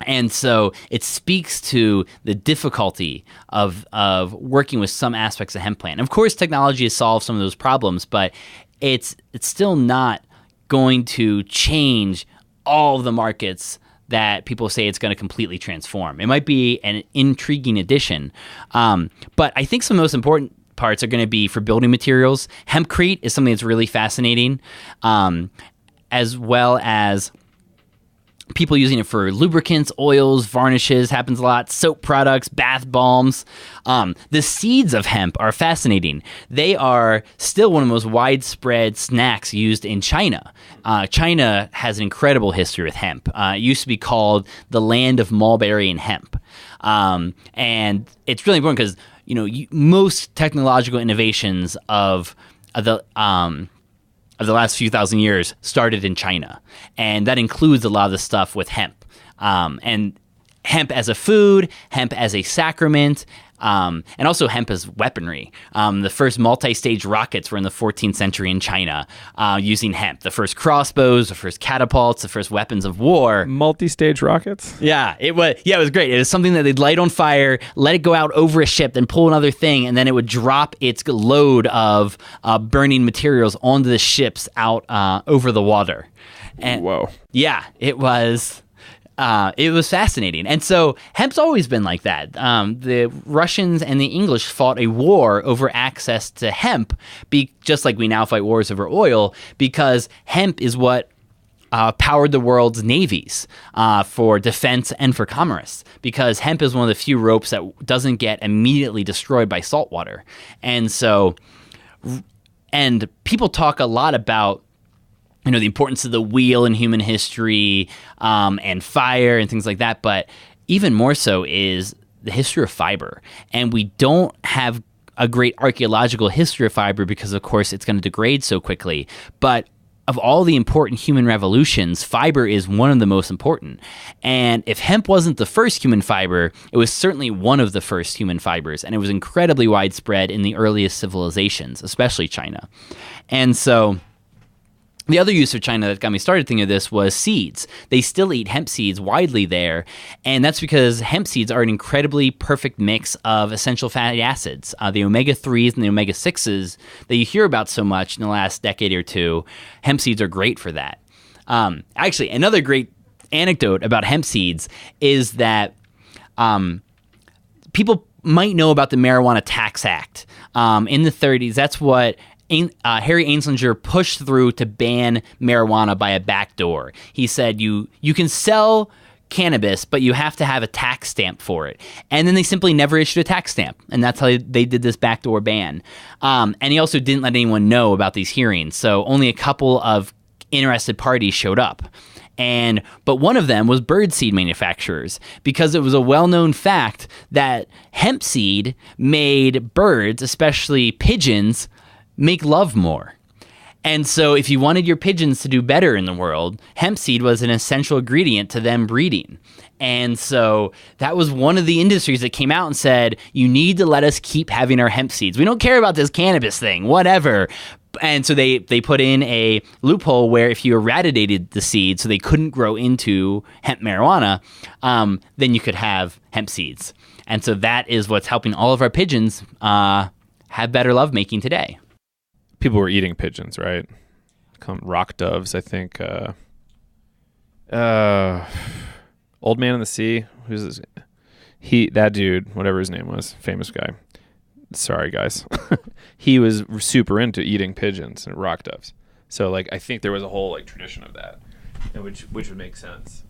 And so it speaks to the difficulty of working with some aspects of hemp plant. Of course, technology has solved some of those problems, but it's still not going to change all of the markets that people say it's going to completely transform. It might be an intriguing addition, but I think some of the most important parts are going to be for building materials. Hempcrete is something that's really fascinating, as well as people using it for lubricants, oils, varnishes, happens a lot, soap products, bath bombs. The seeds of hemp are fascinating. They are still one of the most widespread snacks used in China. China has an incredible history with hemp. It used to be called the land of mulberry and hemp. And it's really important because, most technological innovations of the last few thousand years started in China. And that includes a lot of the stuff with hemp. And hemp as a food, hemp as a sacrament, and also hemp as weaponry. The first multi-stage rockets were in the 14th century in China using hemp. The first crossbows, the first catapults, the first weapons of war. Multi-stage rockets? Yeah, it was great. It was something that they'd light on fire, let it go out over a ship, then pull another thing, and then it would drop its load of burning materials onto the ships out over the water. And, whoa. Yeah, it was fascinating. And so hemp's always been like that. The Russians and the English fought a war over access to hemp, just like we now fight wars over oil, because hemp is what powered the world's navies for defense and for commerce, because hemp is one of the few ropes that doesn't get immediately destroyed by salt water. And so, and people talk a lot about the importance of the wheel in human history, and fire and things like that. But even more so is the history of fiber. And we don't have a great archaeological history of fiber because, of course, it's going to degrade so quickly. But of all the important human revolutions, fiber is one of the most important. And if hemp wasn't the first human fiber, it was certainly one of the first human fibers. And it was incredibly widespread in the earliest civilizations, especially China. And so the other use of China that got me started thinking of this was seeds. They still eat hemp seeds widely there, and that's because hemp seeds are an incredibly perfect mix of essential fatty acids. The omega-3s and the omega-6s that you hear about so much in the last decade or two, hemp seeds are great for that. Actually, another great anecdote about hemp seeds is that people might know about the Marijuana Tax Act. In the 30s, that's what Harry Anslinger pushed through to ban marijuana by a back door. He said you can sell cannabis, but you have to have a tax stamp for it. And then they simply never issued a tax stamp. And that's how they did this backdoor ban. And he also didn't let anyone know about these hearings. So only a couple of interested parties showed up. But one of them was birdseed manufacturers, because it was a well-known fact that hemp seed made birds, especially pigeons, make love more. And so if you wanted your pigeons to do better in the world, hemp seed was an essential ingredient to them breeding. And so that was one of the industries that came out and said, you need to let us keep having our hemp seeds. We don't care about this cannabis thing, whatever. And so they put in a loophole where if you eradicated the seeds so they couldn't grow into hemp marijuana, then you could have hemp seeds. And so that is what's helping all of our pigeons have better lovemaking today. People were eating pigeons, right? Rock doves, I think. Old Man in the Sea. Who's this? That dude, whatever his name was, famous guy. Sorry, guys. He was super into eating pigeons and rock doves. So, like, I think there was a whole like tradition of that, which would make sense.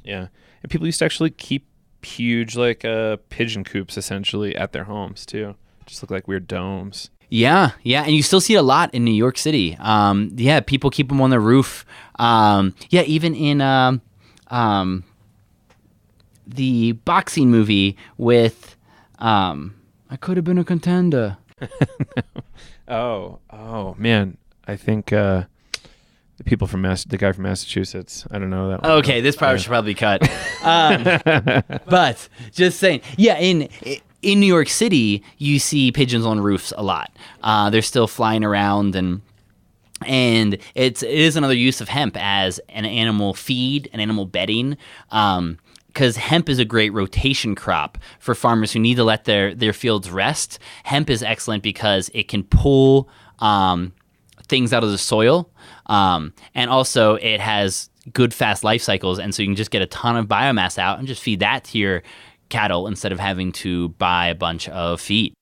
Yeah, and people used to actually keep huge like pigeon coops essentially at their homes too. Just look like weird domes. Yeah, and you still see it a lot in New York City. People keep them on the roof. Even in the boxing movie with I Could Have Been a Contender. Oh man, I think the people from the guy from Massachusetts. I don't know that one. Okay, this probably should probably cut. But just saying, in New York City, you see pigeons on roofs a lot. They're still flying around, and it is another use of hemp as an animal feed, an animal bedding. Because hemp is a great rotation crop for farmers who need to let their fields rest. Hemp is excellent because it can pull things out of the soil, and also it has good fast life cycles, and so you can just get a ton of biomass out and just feed that to your cattle instead of having to buy a bunch of feed.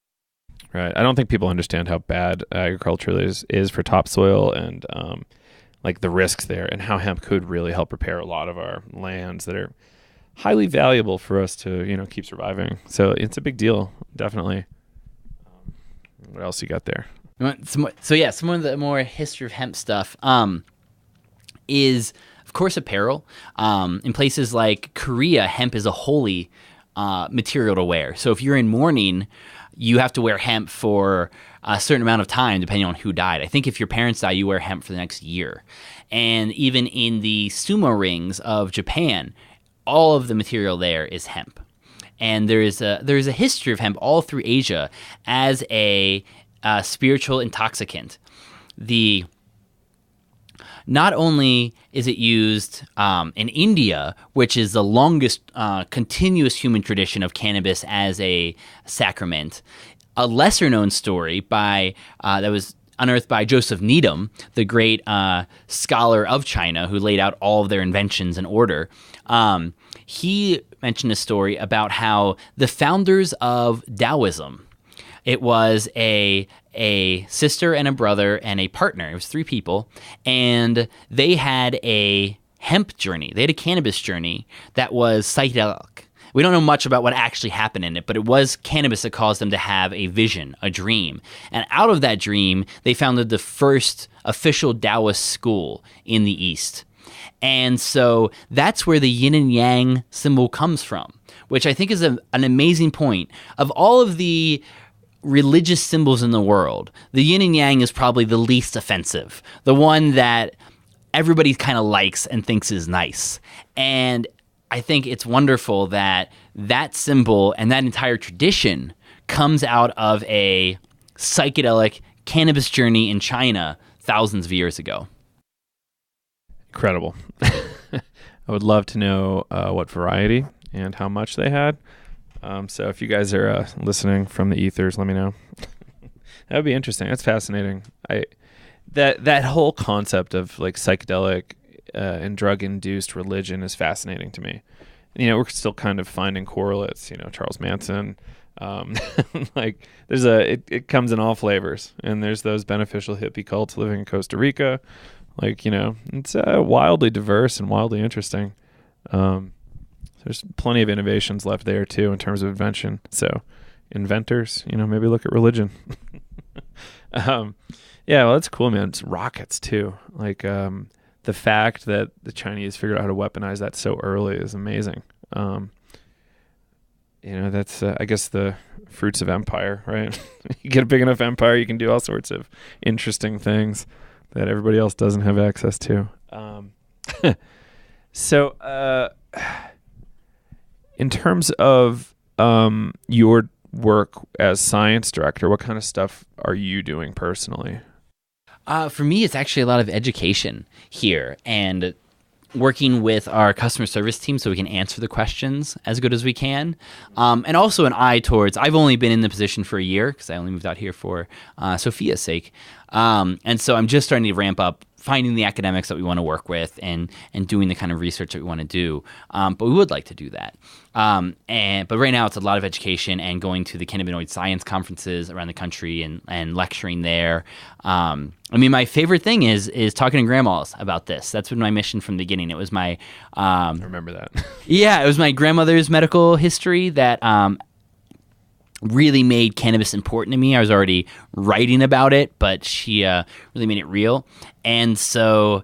Right. I don't think people understand how bad agriculture is for topsoil and like the risks there, and how hemp could really help repair a lot of our lands that are highly valuable for us to keep surviving. So it's a big deal, definitely. What else you got there? Some of the more history of hemp stuff is, of course, apparel. In places like Korea, hemp is a holy material to wear. So if you're in mourning, you have to wear hemp for a certain amount of time, depending on who died. I think if your parents die, you wear hemp for the next year. And even in the sumo rings of Japan, all of the material there is hemp. And there is a history of hemp all through Asia as a spiritual intoxicant. Not only is it used in India, which is the longest continuous human tradition of cannabis as a sacrament, a lesser-known story that was unearthed by Joseph Needham, the great scholar of China who laid out all of their inventions in order. He mentioned a story about how the founders of Taoism, it was a sister and a brother and a partner. It was 3 people, and they had a hemp journey. They had a cannabis journey that was psychedelic. We don't know much about what actually happened in it, but it was cannabis that caused them to have a vision, a dream. And out of that dream, they founded the first official Taoist school in the East. And so that's where the yin and yang symbol comes from, which I think is an amazing point. Of all of the religious symbols in the world, the yin and yang is probably the least offensive, the one that everybody kind of likes and thinks is nice. And I think it's wonderful that that symbol and that entire tradition comes out of a psychedelic cannabis journey in China thousands of years ago. Incredible. I would love to know what variety and how much they had. So if you guys are listening from the ethers, let me know. That would be interesting. That's fascinating. That whole concept of like psychedelic and drug-induced religion is fascinating to me. We're still kind of finding correlates. Charles Manson. Like it comes in all flavors, and there's those beneficial hippie cults living in Costa Rica. Like it's wildly diverse and wildly interesting. There's plenty of innovations left there too in terms of invention. So inventors, maybe look at religion. Yeah, well, that's cool, man. It's rockets too. Like the fact that the Chinese figured out how to weaponize that so early is amazing. that's I guess the fruits of empire, right? You get a big enough empire, you can do all sorts of interesting things that everybody else doesn't have access to. So in terms of your work as science director, what kind of stuff are you doing personally? For me, it's actually a lot of education here and working with our customer service team so we can answer the questions as good as we can. And also an eye towards, I've only been in the position for a year because I only moved out here for Sophia's sake. And so I'm just starting to ramp up finding the academics that we want to work with and doing the kind of research that we want to do. But we would like to do that. But right now it's a lot of education and going to the cannabinoid science conferences around the country and lecturing there. My favorite thing is talking to grandmas about this. That's been my mission from the beginning. It was my... I remember that. Yeah, it was my grandmother's medical history that... really made cannabis important to me. I was already writing about it, but she really made it real. And so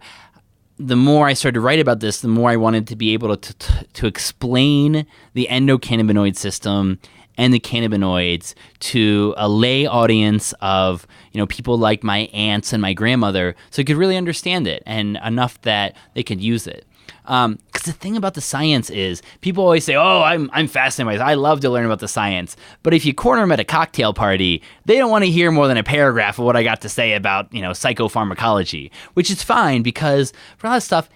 the more I started to write about this, the more I wanted to be able to explain the endocannabinoid system and the cannabinoids to a lay audience of people like my aunts and my grandmother so they could really understand it and enough that they could use it. Because the thing about the science is people always say, oh, I'm fascinated by this. I love to learn about the science. But if you corner them at a cocktail party, they don't want to hear more than a paragraph of what I got to say about, psychopharmacology, which is fine because for a lot of stuff,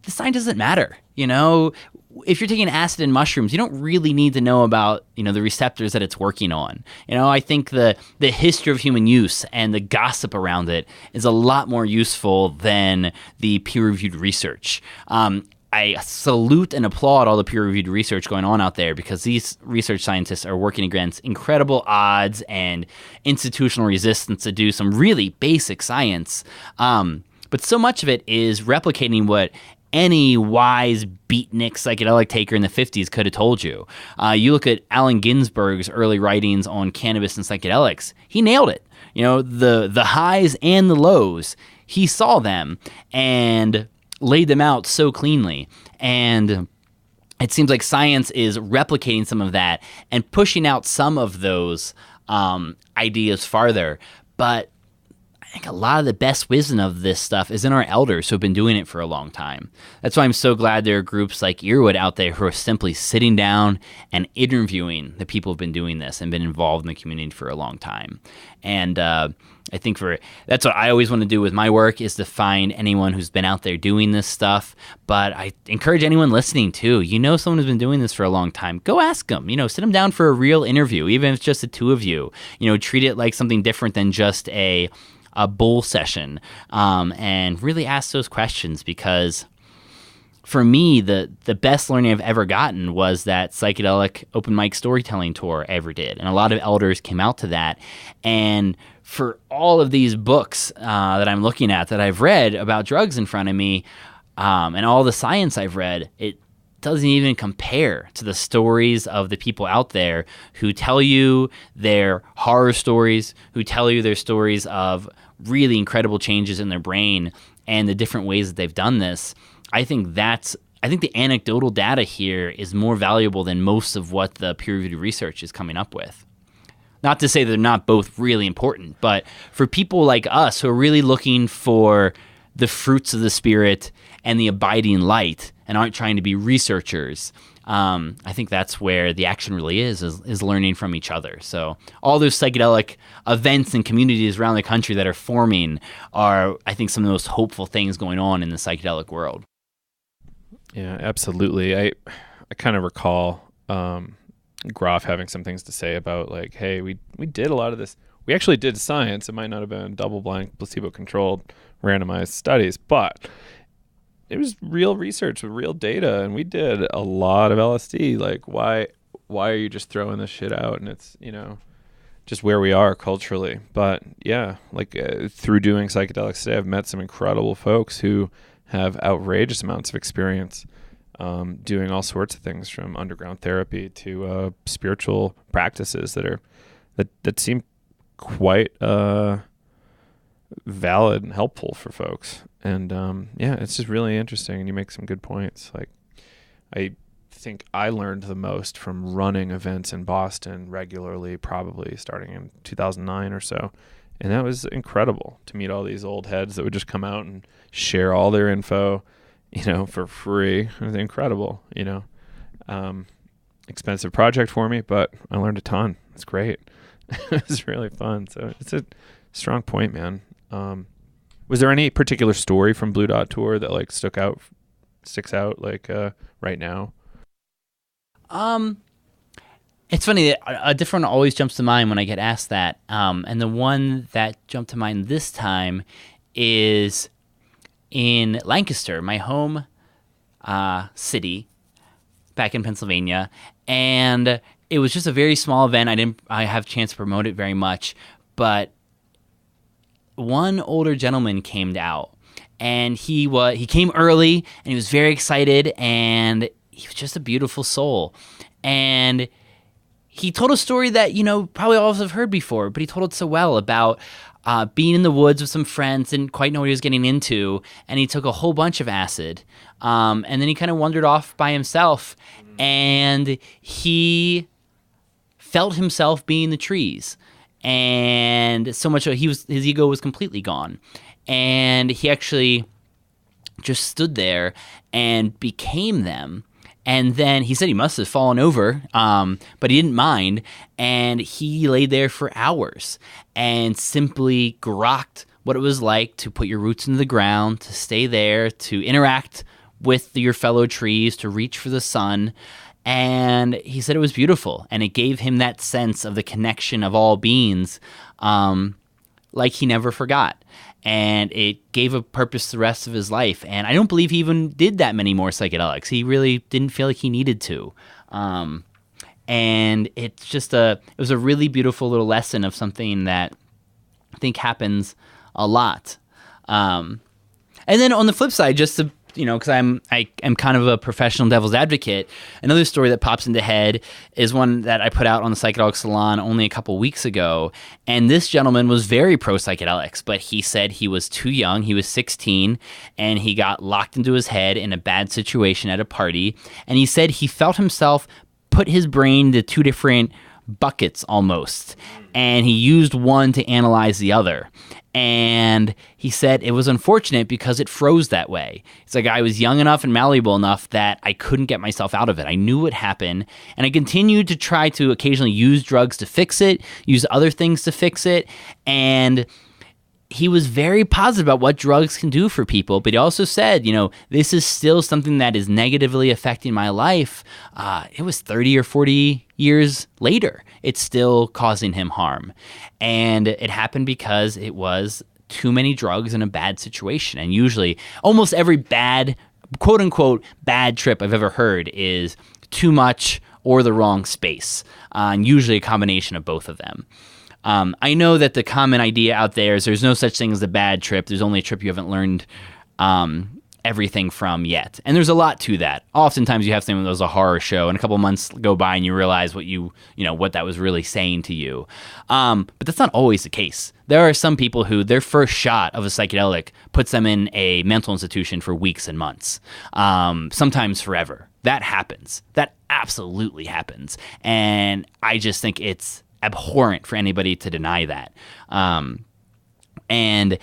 the science doesn't matter. If you're taking acid and mushrooms, you don't really need to know about, the receptors that it's working on. I think the history of human use and the gossip around it is a lot more useful than the peer-reviewed research. I salute and applaud all the peer-reviewed research going on out there because these research scientists are working against incredible odds and institutional resistance to do some really basic science. But so much of it is replicating what any wise beatnik psychedelic taker in the 50s could have told you. You look at Allen Ginsberg's early writings on cannabis and psychedelics, he nailed it. The highs and the lows, he saw them and laid them out so cleanly. And it seems like science is replicating some of that and pushing out some of those ideas farther. But I think a lot of the best wisdom of this stuff is in our elders who have been doing it for a long time. That's why I'm so glad there are groups like Earwood out there who are simply sitting down and interviewing the people who've been doing this and been involved in the community for a long time. And I think that's what I always want to do with my work is to find anyone who's been out there doing this stuff. But I encourage anyone listening too. Someone who's been doing this for a long time. Go ask them. Sit them down for a real interview, even if it's just the two of you. Treat it like something different than just a bull session, and really ask those questions because for me, the best learning I've ever gotten was that psychedelic open mic storytelling tour I ever did. And a lot of elders came out to that. And for all of these books that I'm looking at that I've read about drugs in front of me, and all the science I've read, it doesn't even compare to the stories of the people out there who tell you their horror stories, who tell you their stories of really incredible changes in their brain and the different ways that they've done this. I think the anecdotal data here is more valuable than most of what the peer-reviewed research is coming up with. Not to say they're not both really important, but for people like us who are really looking for the fruits of the spirit and the abiding light and aren't trying to be researchers, I think that's where the action really is learning from each other. So all those psychedelic events and communities around the country that are forming are, I think, some of the most hopeful things going on in the psychedelic world. Yeah, absolutely. I kind of recall Groff having some things to say about like, hey, we did a lot of this. We actually did science. It might not have been double-blind, placebo-controlled, randomized studies, but it was real research with real data, and we did a lot of LSD. Like, why are you just throwing this shit out? And it's, just where we are culturally. But yeah, like through doing psychedelics today, I've met some incredible folks who have outrageous amounts of experience doing all sorts of things, from underground therapy to spiritual practices that seem quite valid and helpful for folks. And it's just really interesting, and you make some good points. Like think I learned the most from running events in Boston regularly, probably starting in 2009 or so. And that was incredible to meet all these old heads that would just come out and share all their info, for free. It was incredible, expensive project for me, but I learned a ton. It's great. It was really fun. So it's a strong point, man. Was there any particular story from Blue Dot Tour that like sticks out right now? It's funny that a different one always jumps to mind when I get asked that. And the one that jumped to mind this time is in Lancaster, my home city back in Pennsylvania. And it was just a very small event. I have a chance to promote it very much, but one older gentleman came out, and he came early, and he was very excited, and he was just a beautiful soul. And he told a story that, probably all of us have heard before, but he told it so well about being in the woods with some friends, didn't quite know what he was getting into, and he took a whole bunch of acid. And then he kind of wandered off by himself, and he felt himself being the trees. And so much so his ego was completely gone. And he actually just stood there and became them. And then he said he must have fallen over, but he didn't mind. And he lay there for hours and simply grokked what it was like to put your roots into the ground, to stay there, to interact with your fellow trees, to reach for the sun. And he said it was beautiful, and it gave him that sense of the connection of all beings, like he never forgot. And it gave a purpose to the rest of his life. And I don't believe he even did that many more psychedelics. He really didn't feel like he needed to. And it's just it was a really beautiful little lesson of something that I think happens a lot. And then on the flip side, just to because I am kind of a professional devil's advocate. Another story that pops into head is one that I put out on the Psychedelic Salon only a couple weeks ago. And this gentleman was very pro psychedelics, but he said he was too young. He was 16, and he got locked into his head in a bad situation at a party. And he said he felt himself put his brain into two different buckets almost, and he used one to analyze the other. And he said it was unfortunate because it froze that way. It's like I was young enough and malleable enough that I couldn't get myself out of it. I knew what happened, and I continued to try to occasionally use drugs to fix it, use other things to fix it, and he was very positive about what drugs can do for people, but he also said, this is still something that is negatively affecting my life. It was 30 or 40 years later. It's still causing him harm. And it happened because it was too many drugs in a bad situation. And usually, almost every bad, quote unquote, bad trip I've ever heard is too much or the wrong space. And usually a combination of both of them. I know that the common idea out there is there's no such thing as a bad trip. There's only a trip you haven't learned everything from yet. And there's a lot to that. Oftentimes you have something that was a horror show, and a couple months go by and you realize what what that was really saying to you. But that's not always the case. There are some people who their first shot of a psychedelic puts them in a mental institution for weeks and months, sometimes forever. That happens. That absolutely happens. And I just think it's abhorrent for anybody to deny that. And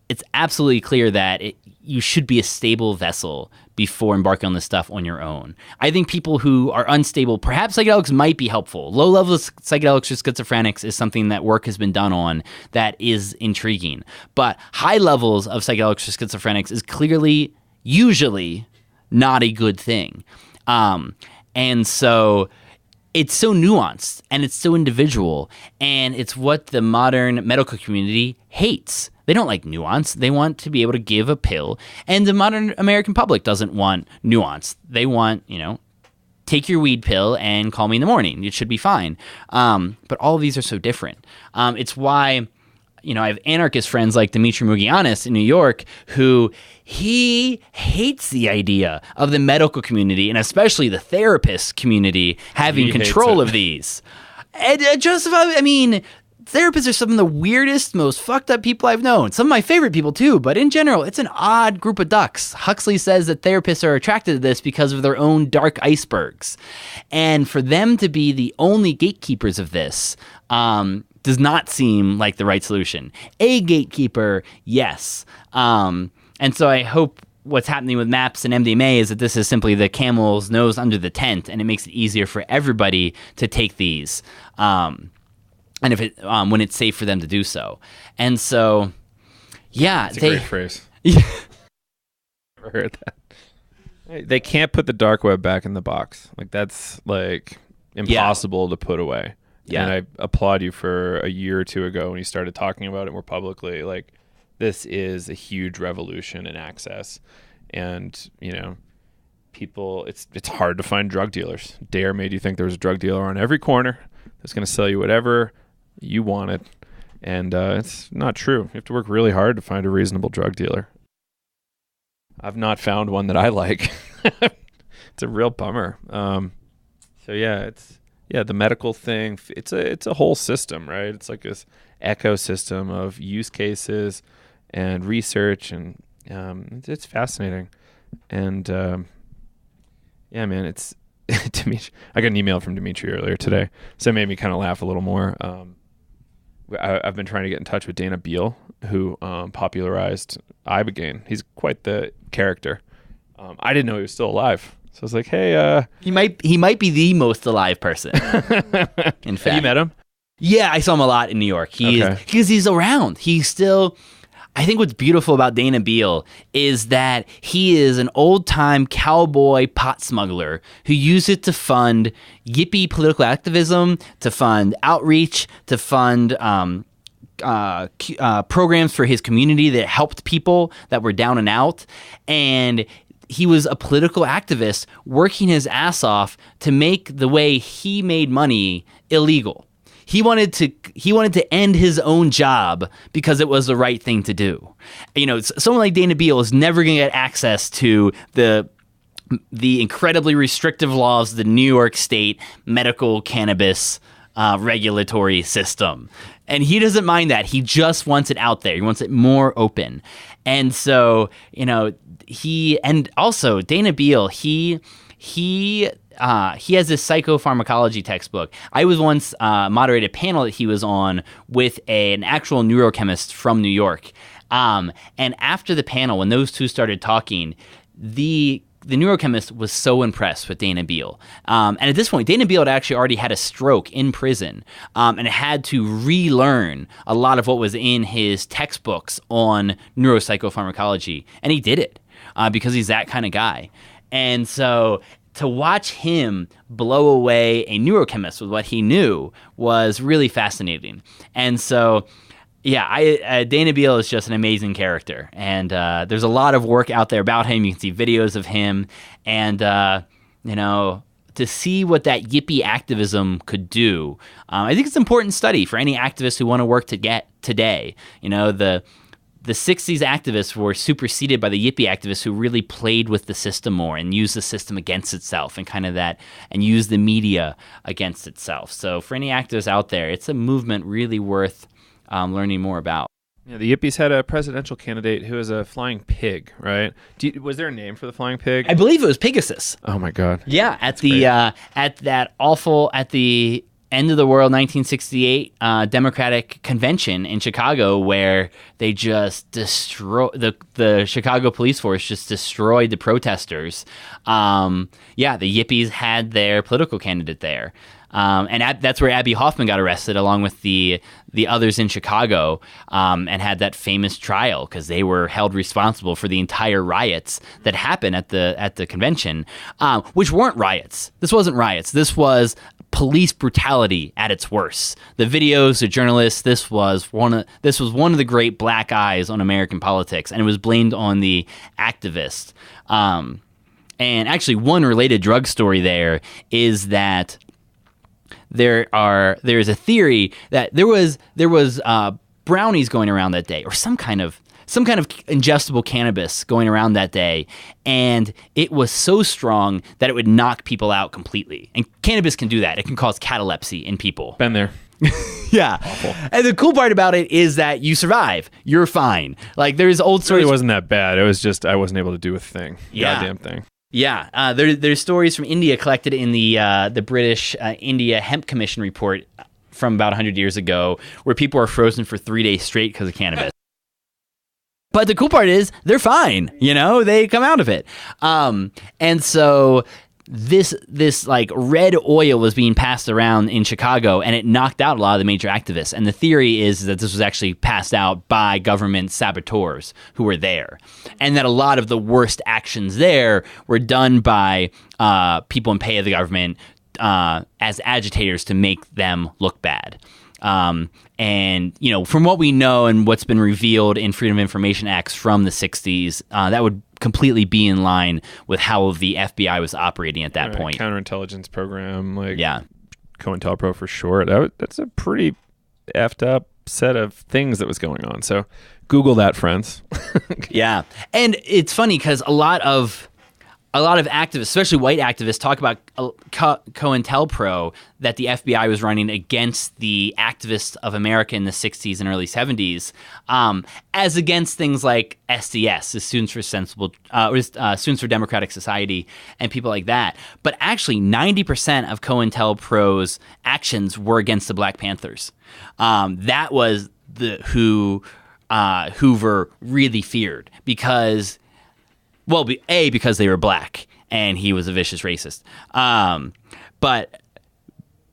it's absolutely clear that you should be a stable vessel before embarking on this stuff on your own. I think people who are unstable, perhaps psychedelics might be helpful. Low levels of psychedelics for schizophrenics is something that work has been done on that is intriguing. But high levels of psychedelics for schizophrenics is clearly, usually, not a good thing. And so it's so nuanced and it's so individual, and it's what the modern medical community hates. They don't like nuance. They want to be able to give a pill, and the modern American public doesn't want nuance. They want, take your weed pill and call me in the morning. It should be fine. But all of these are so different. It's why, I have anarchist friends like Dimitri Mugianis in New York, who he hates the idea of the medical community, and especially the therapist community, having control of these. And therapists are some of the weirdest, most fucked up people I've known. Some of my favorite people too, but in general, it's an odd group of ducks. Huxley says that therapists are attracted to this because of their own dark icebergs. And for them to be the only gatekeepers of this does not seem like the right solution. A gatekeeper, yes. And so I hope what's happening with MAPS and MDMA is that this is simply the camel's nose under the tent, and it makes it easier for everybody to take these. And if it when it's safe for them to do so. And so, yeah. That's a great phrase. Yeah. Never heard that. They can't put the dark web back in the box. Like, that's, like, impossible to put away. Yeah. And I applaud you for a year or two ago when you started talking about it more publicly. Like, this is a huge revolution in access. And, you know, people, it's hard to find drug dealers. Dare made you think there was a drug dealer on every corner that's going to sell you whatever you wanted, and it's not true. You have to work really hard to find a reasonable drug dealer. I've not found one that I like. It's a real bummer. So yeah, the medical thing. It's a whole system, right? It's like this ecosystem of use cases and research, and it's fascinating. And yeah, man, it's Dimitri. I got an email from Dimitri earlier today, so it made me kind of laugh a little more. I've been trying to get in touch with Dana Beal, who popularized Ibogaine. He's quite the character. I didn't know he was still alive, so I was like, "Hey, he might be the most alive person." In fact, have you met him? Yeah, I saw him a lot in New York. Because he's around. He's still. I think what's beautiful about Dana Beal is that he is an old-time cowboy pot smuggler who used it to fund yippie political activism, to fund outreach, to fund programs for his community that helped people that were down and out. And he was a political activist working his ass off to make the way he made money illegal. He wanted to end his own job because it was the right thing to do. You know, someone like Dana Beal is never going to get access to the incredibly restrictive laws of the New York State medical cannabis regulatory system. And he doesn't mind that. He just wants it out there. He wants it more open. And so, you know, Dana Beal, he has this psychopharmacology textbook. I was once moderated a panel that he was on with an actual neurochemist from New York. And after the panel, when those two started talking, the neurochemist was so impressed with Dana Beal. And at this point, Dana Beal had actually already had a stroke in prison and had to relearn a lot of what was in his textbooks on neuropsychopharmacology. And he did it because he's that kind of guy. And so to watch him blow away a neurochemist with what he knew was really fascinating. And so, yeah, Dana Beal is just an amazing character. And there's a lot of work out there about him. You can see videos of him. And, you know, to see what that yippie activism could do, I think it's an important study for any activists who want to work to get today. You know, the 60s activists were superseded by the yippie activists who really played with the system more and used the system against itself and kind of that, and used the media against itself. So for any activists out there, it's a movement really worth learning more about. Yeah, the yippies had a presidential candidate who was a flying pig, right? Was there a name for the flying pig? I believe it was Pegasus. Oh my God! Yeah, at the end of the world 1968 Democratic Convention in Chicago, where they just destroyed the Chicago police force, just destroyed the protesters. The yippies had their political candidate there. And that's where Abby Hoffman got arrested, along with the others in Chicago, and had that famous trial because they were held responsible for the entire riots that happened at the convention, which weren't riots. This wasn't riots. This was police brutality at its worst. The videos, the journalists. This was one of the great black eyes on American politics, and it was blamed on the activists. And actually, one related drug story there is that there is a theory that there was brownies going around that day, or some kind of ingestible cannabis going around that day, and it was so strong that it would knock people out completely. And cannabis can do that. It can cause catalepsy in people. Been there. Yeah. Awful. And the cool part about it is that you survive. You're fine. Like there's old It stories. really wasn't that bad. It was just I wasn't able to do a thing. Yeah. Goddamn thing. Yeah. There's stories from India collected in the British India Hemp Commission report from about 100 years ago where people are frozen for 3 days straight because of cannabis. But the cool part is they're fine. They come out of it. And so this like red oil was being passed around in Chicago, and it knocked out a lot of the major activists. And the theory is that this was actually passed out by government saboteurs who were there, and that a lot of the worst actions there were done by people in pay of the government as agitators to make them look bad. And from what we know and what's been revealed in Freedom of Information Acts from the 60s, that would completely be in line with how the FBI was operating at that point. Counterintelligence program, yeah, COINTELPRO for short. That's a pretty effed up set of things that was going on. So Google that, friends. Yeah. And it's funny because a lot of activists, especially white activists, talk about COINTELPRO, that the FBI was running against the activists of America in the 60s and early 70s, as against things like SDS, the Students for Democratic Society, and people like that. But actually, 90% of COINTELPRO's actions were against the Black Panthers. That was who Hoover really feared because... Well, because they were black and he was a vicious racist. But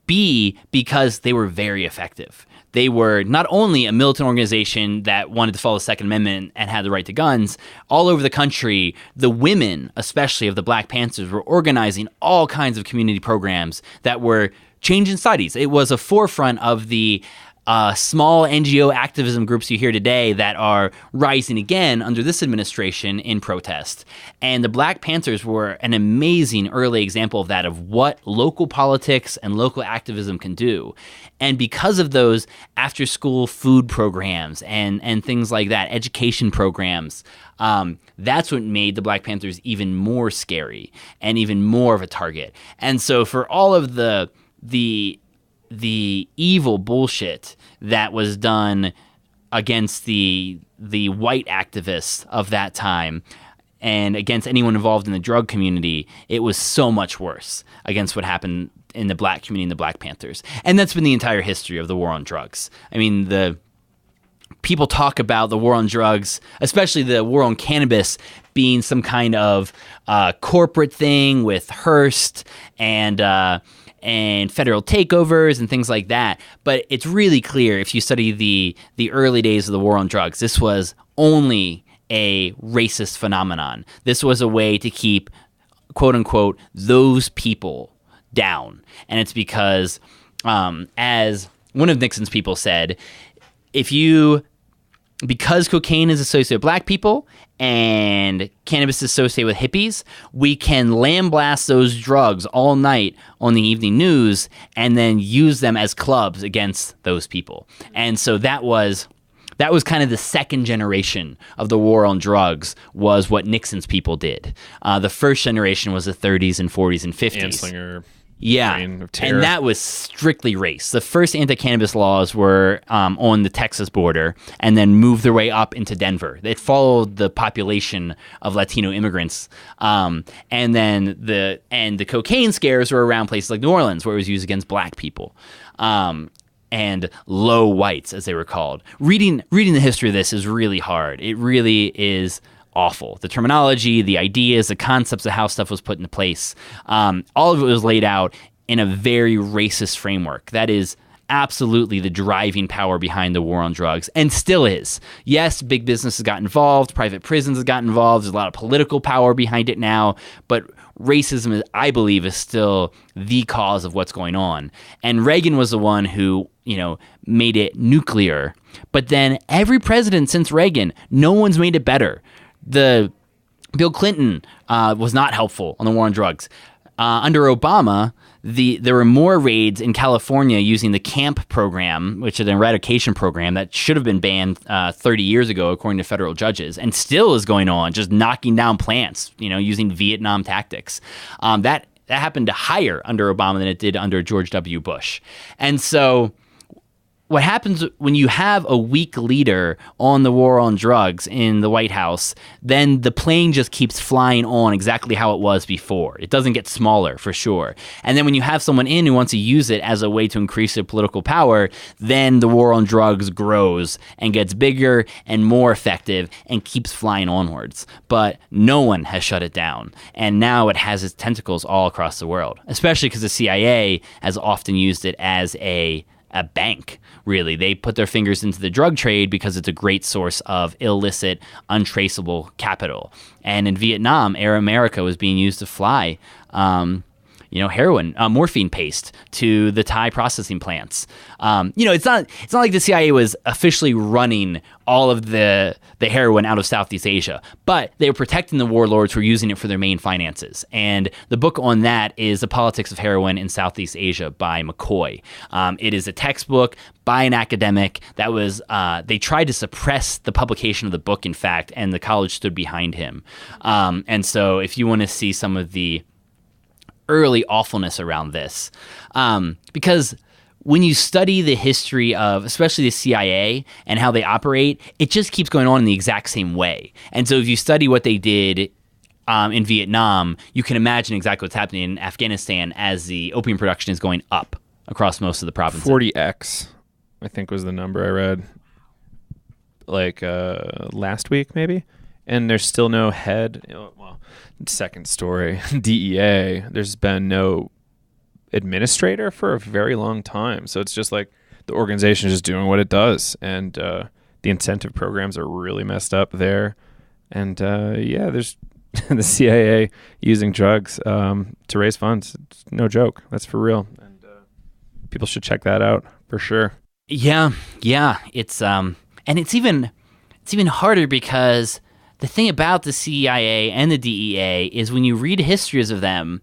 B, because they were very effective. They were not only a militant organization that wanted to follow the Second Amendment and had the right to guns, all over the country, the women, especially of the Black Panthers, were organizing all kinds of community programs that were changing societies. It was a forefront of the small NGO activism groups you hear today that are rising again under this administration in protest. And the Black Panthers were an amazing early example of that, of what local politics and local activism can do. And because of those after-school food programs and things like that, education programs, that's what made the Black Panthers even more scary and even more of a target. And so for all of the evil bullshit that was done against the white activists of that time and against anyone involved in the drug community, it was so much worse against what happened in the black community and the Black Panthers. And that's been the entire history of the war on drugs. I mean, the people talk about the war on drugs, especially the war on cannabis, being some kind of corporate thing with Hearst and federal takeovers and things like that. But it's really clear if you study the early days of the war on drugs, this was only a racist phenomenon. This was a way to keep, quote unquote, those people down. And it's because, as one of Nixon's people said, because cocaine is associated with black people and cannabis is associated with hippies, we can lambaste those drugs all night on the evening news and then use them as clubs against those people. And so that was kind of the second generation of the war on drugs, was what Nixon's people did. The first generation was the 30s and 40s and 50s. Anslinger. Yeah, and that was strictly race. The first anti-cannabis laws were on the Texas border and then moved their way up into Denver. It followed the population of Latino immigrants. And then the cocaine scares were around places like New Orleans, where it was used against black people. And low whites, as they were called. Reading the history of this is really hard. It really is awful. The terminology, the ideas, the concepts of how stuff was put into place, all of it was laid out in a very racist framework. That is absolutely the driving power behind the war on drugs, and still is. Yes, big business has got involved, private prisons has got involved, there's a lot of political power behind it now, but racism, I believe, is still the cause of what's going on. And Reagan was the one who, made it nuclear. But then every president since Reagan, no one's made it better. Bill Clinton was not helpful on the war on drugs. Under Obama, there were more raids in California using the CAMP program, which is an eradication program that should have been banned 30 years ago, according to federal judges, and still is going on, just knocking down plants, using Vietnam tactics. That happened higher under Obama than it did under George W. Bush. And so what happens when you have a weak leader on the war on drugs in the White House, then the plane just keeps flying on exactly how it was before. It doesn't get smaller, for sure. And then when you have someone in who wants to use it as a way to increase their political power, then the war on drugs grows and gets bigger and more effective and keeps flying onwards. But no one has shut it down. And now it has its tentacles all across the world, especially because the CIA has often used it as a bank, really. They put their fingers into the drug trade because it's a great source of illicit, untraceable capital. And in Vietnam, Air America was being used to fly heroin, morphine paste to the Thai processing plants. It's not like the CIA was officially running all of the heroin out of Southeast Asia, but they were protecting the warlords who were using it for their main finances. And the book on that is The Politics of Heroin in Southeast Asia by McCoy. It is a textbook by an academic that was, they tried to suppress the publication of the book, in fact, and the college stood behind him. And so if you want to see some of the early awfulness around this, because when you study the history of especially the CIA and how they operate, it just keeps going on in the exact same way. And so if you study what they did in Vietnam, you can imagine exactly what's happening in Afghanistan as the opium production is going up across most of the provinces. 40x, I think, was the number I read last week maybe. And there's still no head. Second story, DEA, there's been no administrator for a very long time. So it's just like the organization is just doing what it does. And the incentive programs are really messed up there. And there's the CIA using drugs to raise funds. It's no joke. That's for real. And people should check that out for sure. Yeah. It's and it's even harder because the thing about the CIA and the DEA is when you read histories of them,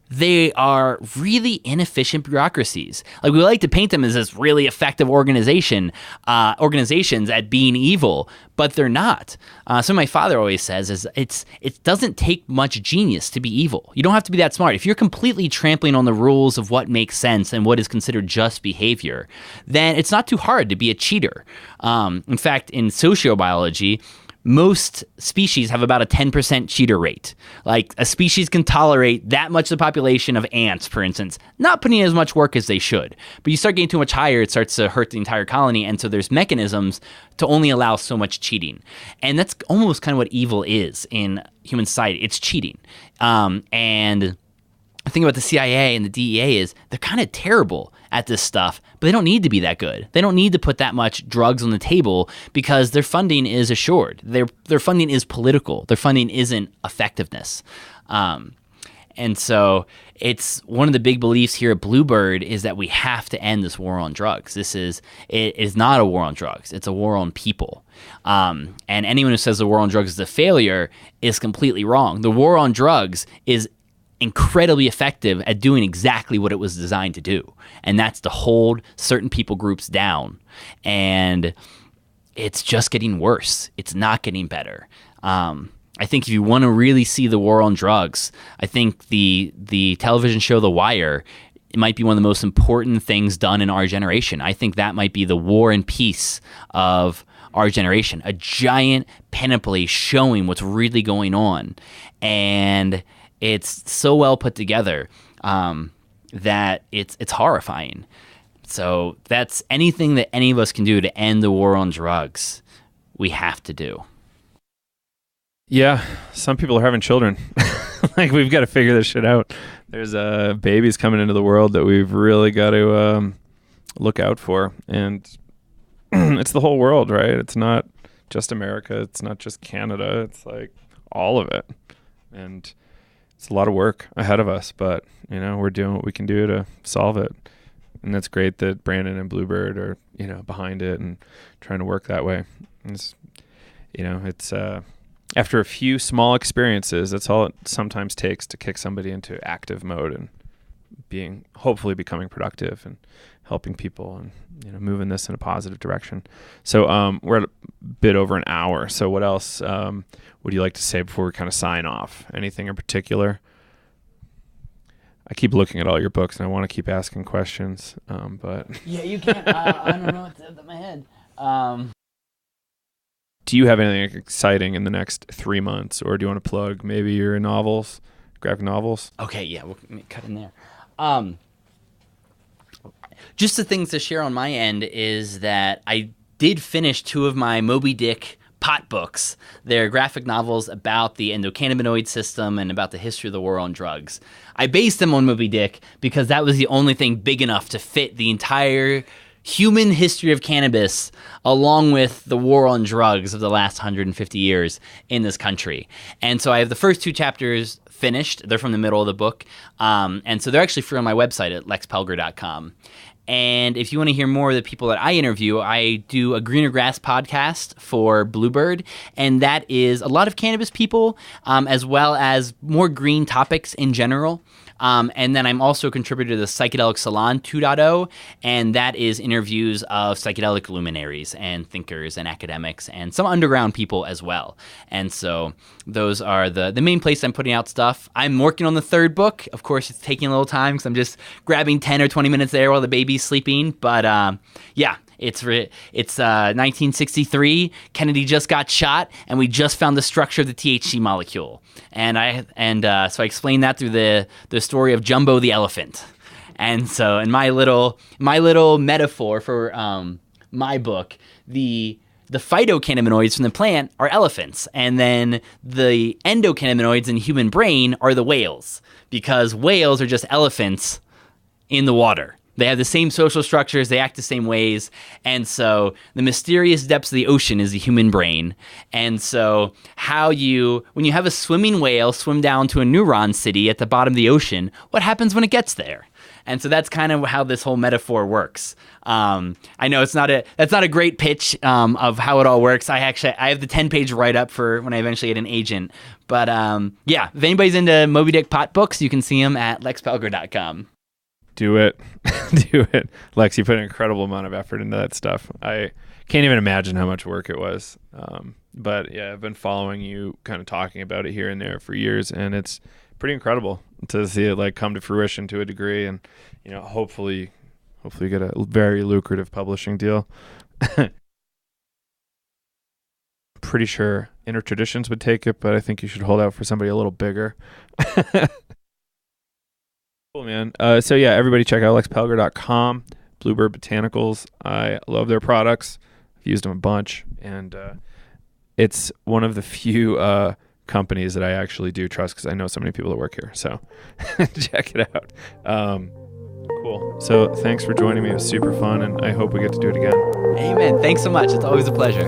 they are really inefficient bureaucracies. Like, we like to paint them as this really effective organizations at being evil, but they're not. So my father always says is it doesn't take much genius to be evil. You don't have to be that smart. If you're completely trampling on the rules of what makes sense and what is considered just behavior, then it's not too hard to be a cheater. In fact, in sociobiology, most species have about a 10% cheater rate. Like, a species can tolerate that much of the population of ants, for instance, not putting in as much work as they should. But you start getting too much higher, it starts to hurt the entire colony. And so there's mechanisms to only allow so much cheating. And that's almost kind of what evil is in human society. It's cheating. And the thing about the CIA and the DEA is they're kind of terrible at this stuff, but they don't need to be that good. They don't need to put that much drugs on the table because their funding is assured. Their funding is political. Their funding isn't effectiveness. And so it's one of the big beliefs here at Bluebird is that we have to end this war on drugs. It is not a war on drugs. It's a war on people. And anyone who says the war on drugs is a failure is completely wrong. The war on drugs is incredibly effective at doing exactly what it was designed to do, and that's to hold certain people groups down. And it's just getting worse. It's not getting better. I think if you want to really see the war on drugs, I think the television show The Wire, it might be one of the most important things done in our generation. I think that might be the war and peace of our generation, a giant panoply showing what's really going on. And it's so well put together that it's horrifying. So that's anything that any of us can do to end the war on drugs, we have to do. Yeah, some people are having children. Like, we've got to figure this shit out. There's babies coming into the world that we've really got to look out for. And it's the whole world, right? It's not just America. It's not just Canada. It's like all of it. And it's a lot of work ahead of us, but we're doing what we can do to solve it. And that's great that Brandon and Bluebird are, behind it and trying to work that way. It's after a few small experiences, that's all it sometimes takes to kick somebody into active mode and hopefully becoming productive and helping people and, moving this in a positive direction. So we're at a bit over an hour. So what else would you like to say before we kind of sign off? Anything in particular? I keep looking at all your books and I want to keep asking questions, but Yeah, you can't. I don't know what's in my head. do you have anything exciting in the next 3 months, or do you want to plug maybe your novels, graphic novels? Okay, yeah, we'll cut in there. Just the things to share on my end is that I did finish 2 of my Moby Dick pot books. They're graphic novels about the endocannabinoid system and about the history of the war on drugs. I based them on Moby Dick because that was the only thing big enough to fit the entire human history of cannabis along with the war on drugs of the last 150 years in this country. And so I have the first 2 chapters finished. They're from the middle of the book. And so they're actually free on my website at lexpelger.com. And if you want to hear more of the people that I interview, I do a Greener Grass podcast for Bluebird, and that is a lot of cannabis people, as well as more green topics in general. And then I'm also a contributor to the Psychedelic Salon 2.0, and that is interviews of psychedelic luminaries and thinkers and academics and some underground people as well. And so those are the main place I'm putting out stuff. I'm working on the 3rd book. Of course, it's taking a little time because I'm just grabbing 10 or 20 minutes there while the baby's sleeping. But yeah. It's 1963. Kennedy just got shot, and we just found the structure of the THC molecule. And so I explained that through the story of Jumbo the elephant. And so in my little metaphor for my book, the phytocannabinoids from the plant are elephants, and then the endocannabinoids in the human brain are the whales, because whales are just elephants in the water. They have the same social structures, they act the same ways, and so the mysterious depths of the ocean is the human brain. And so when you have a swimming whale swim down to a neuron city at the bottom of the ocean, what happens when it gets there? And so that's kind of how this whole metaphor works. I know that's not a great pitch of how it all works. I have the 10-page write-up for when I eventually get an agent. But yeah, if anybody's into Moby Dick pot books, you can see them at lexpelger.com. Do it. Do it. Lex, you put an incredible amount of effort into that stuff. I can't even imagine how much work it was. But yeah, I've been following you, kind of talking about it here and there for years, and it's pretty incredible to see it like come to fruition to a degree, and hopefully get a very lucrative publishing deal. Pretty sure Inner Traditions would take it, but I think you should hold out for somebody a little bigger. Cool, man. So yeah, everybody check out lexpelger.com, Blue Bird Botanicals. I love their products. I've used them a bunch, and it's one of the few companies that I actually do trust because I know so many people that work here. So check it out. Cool. So thanks for joining me. It was super fun, and I hope we get to do it again. Amen. Thanks so much. It's always a pleasure.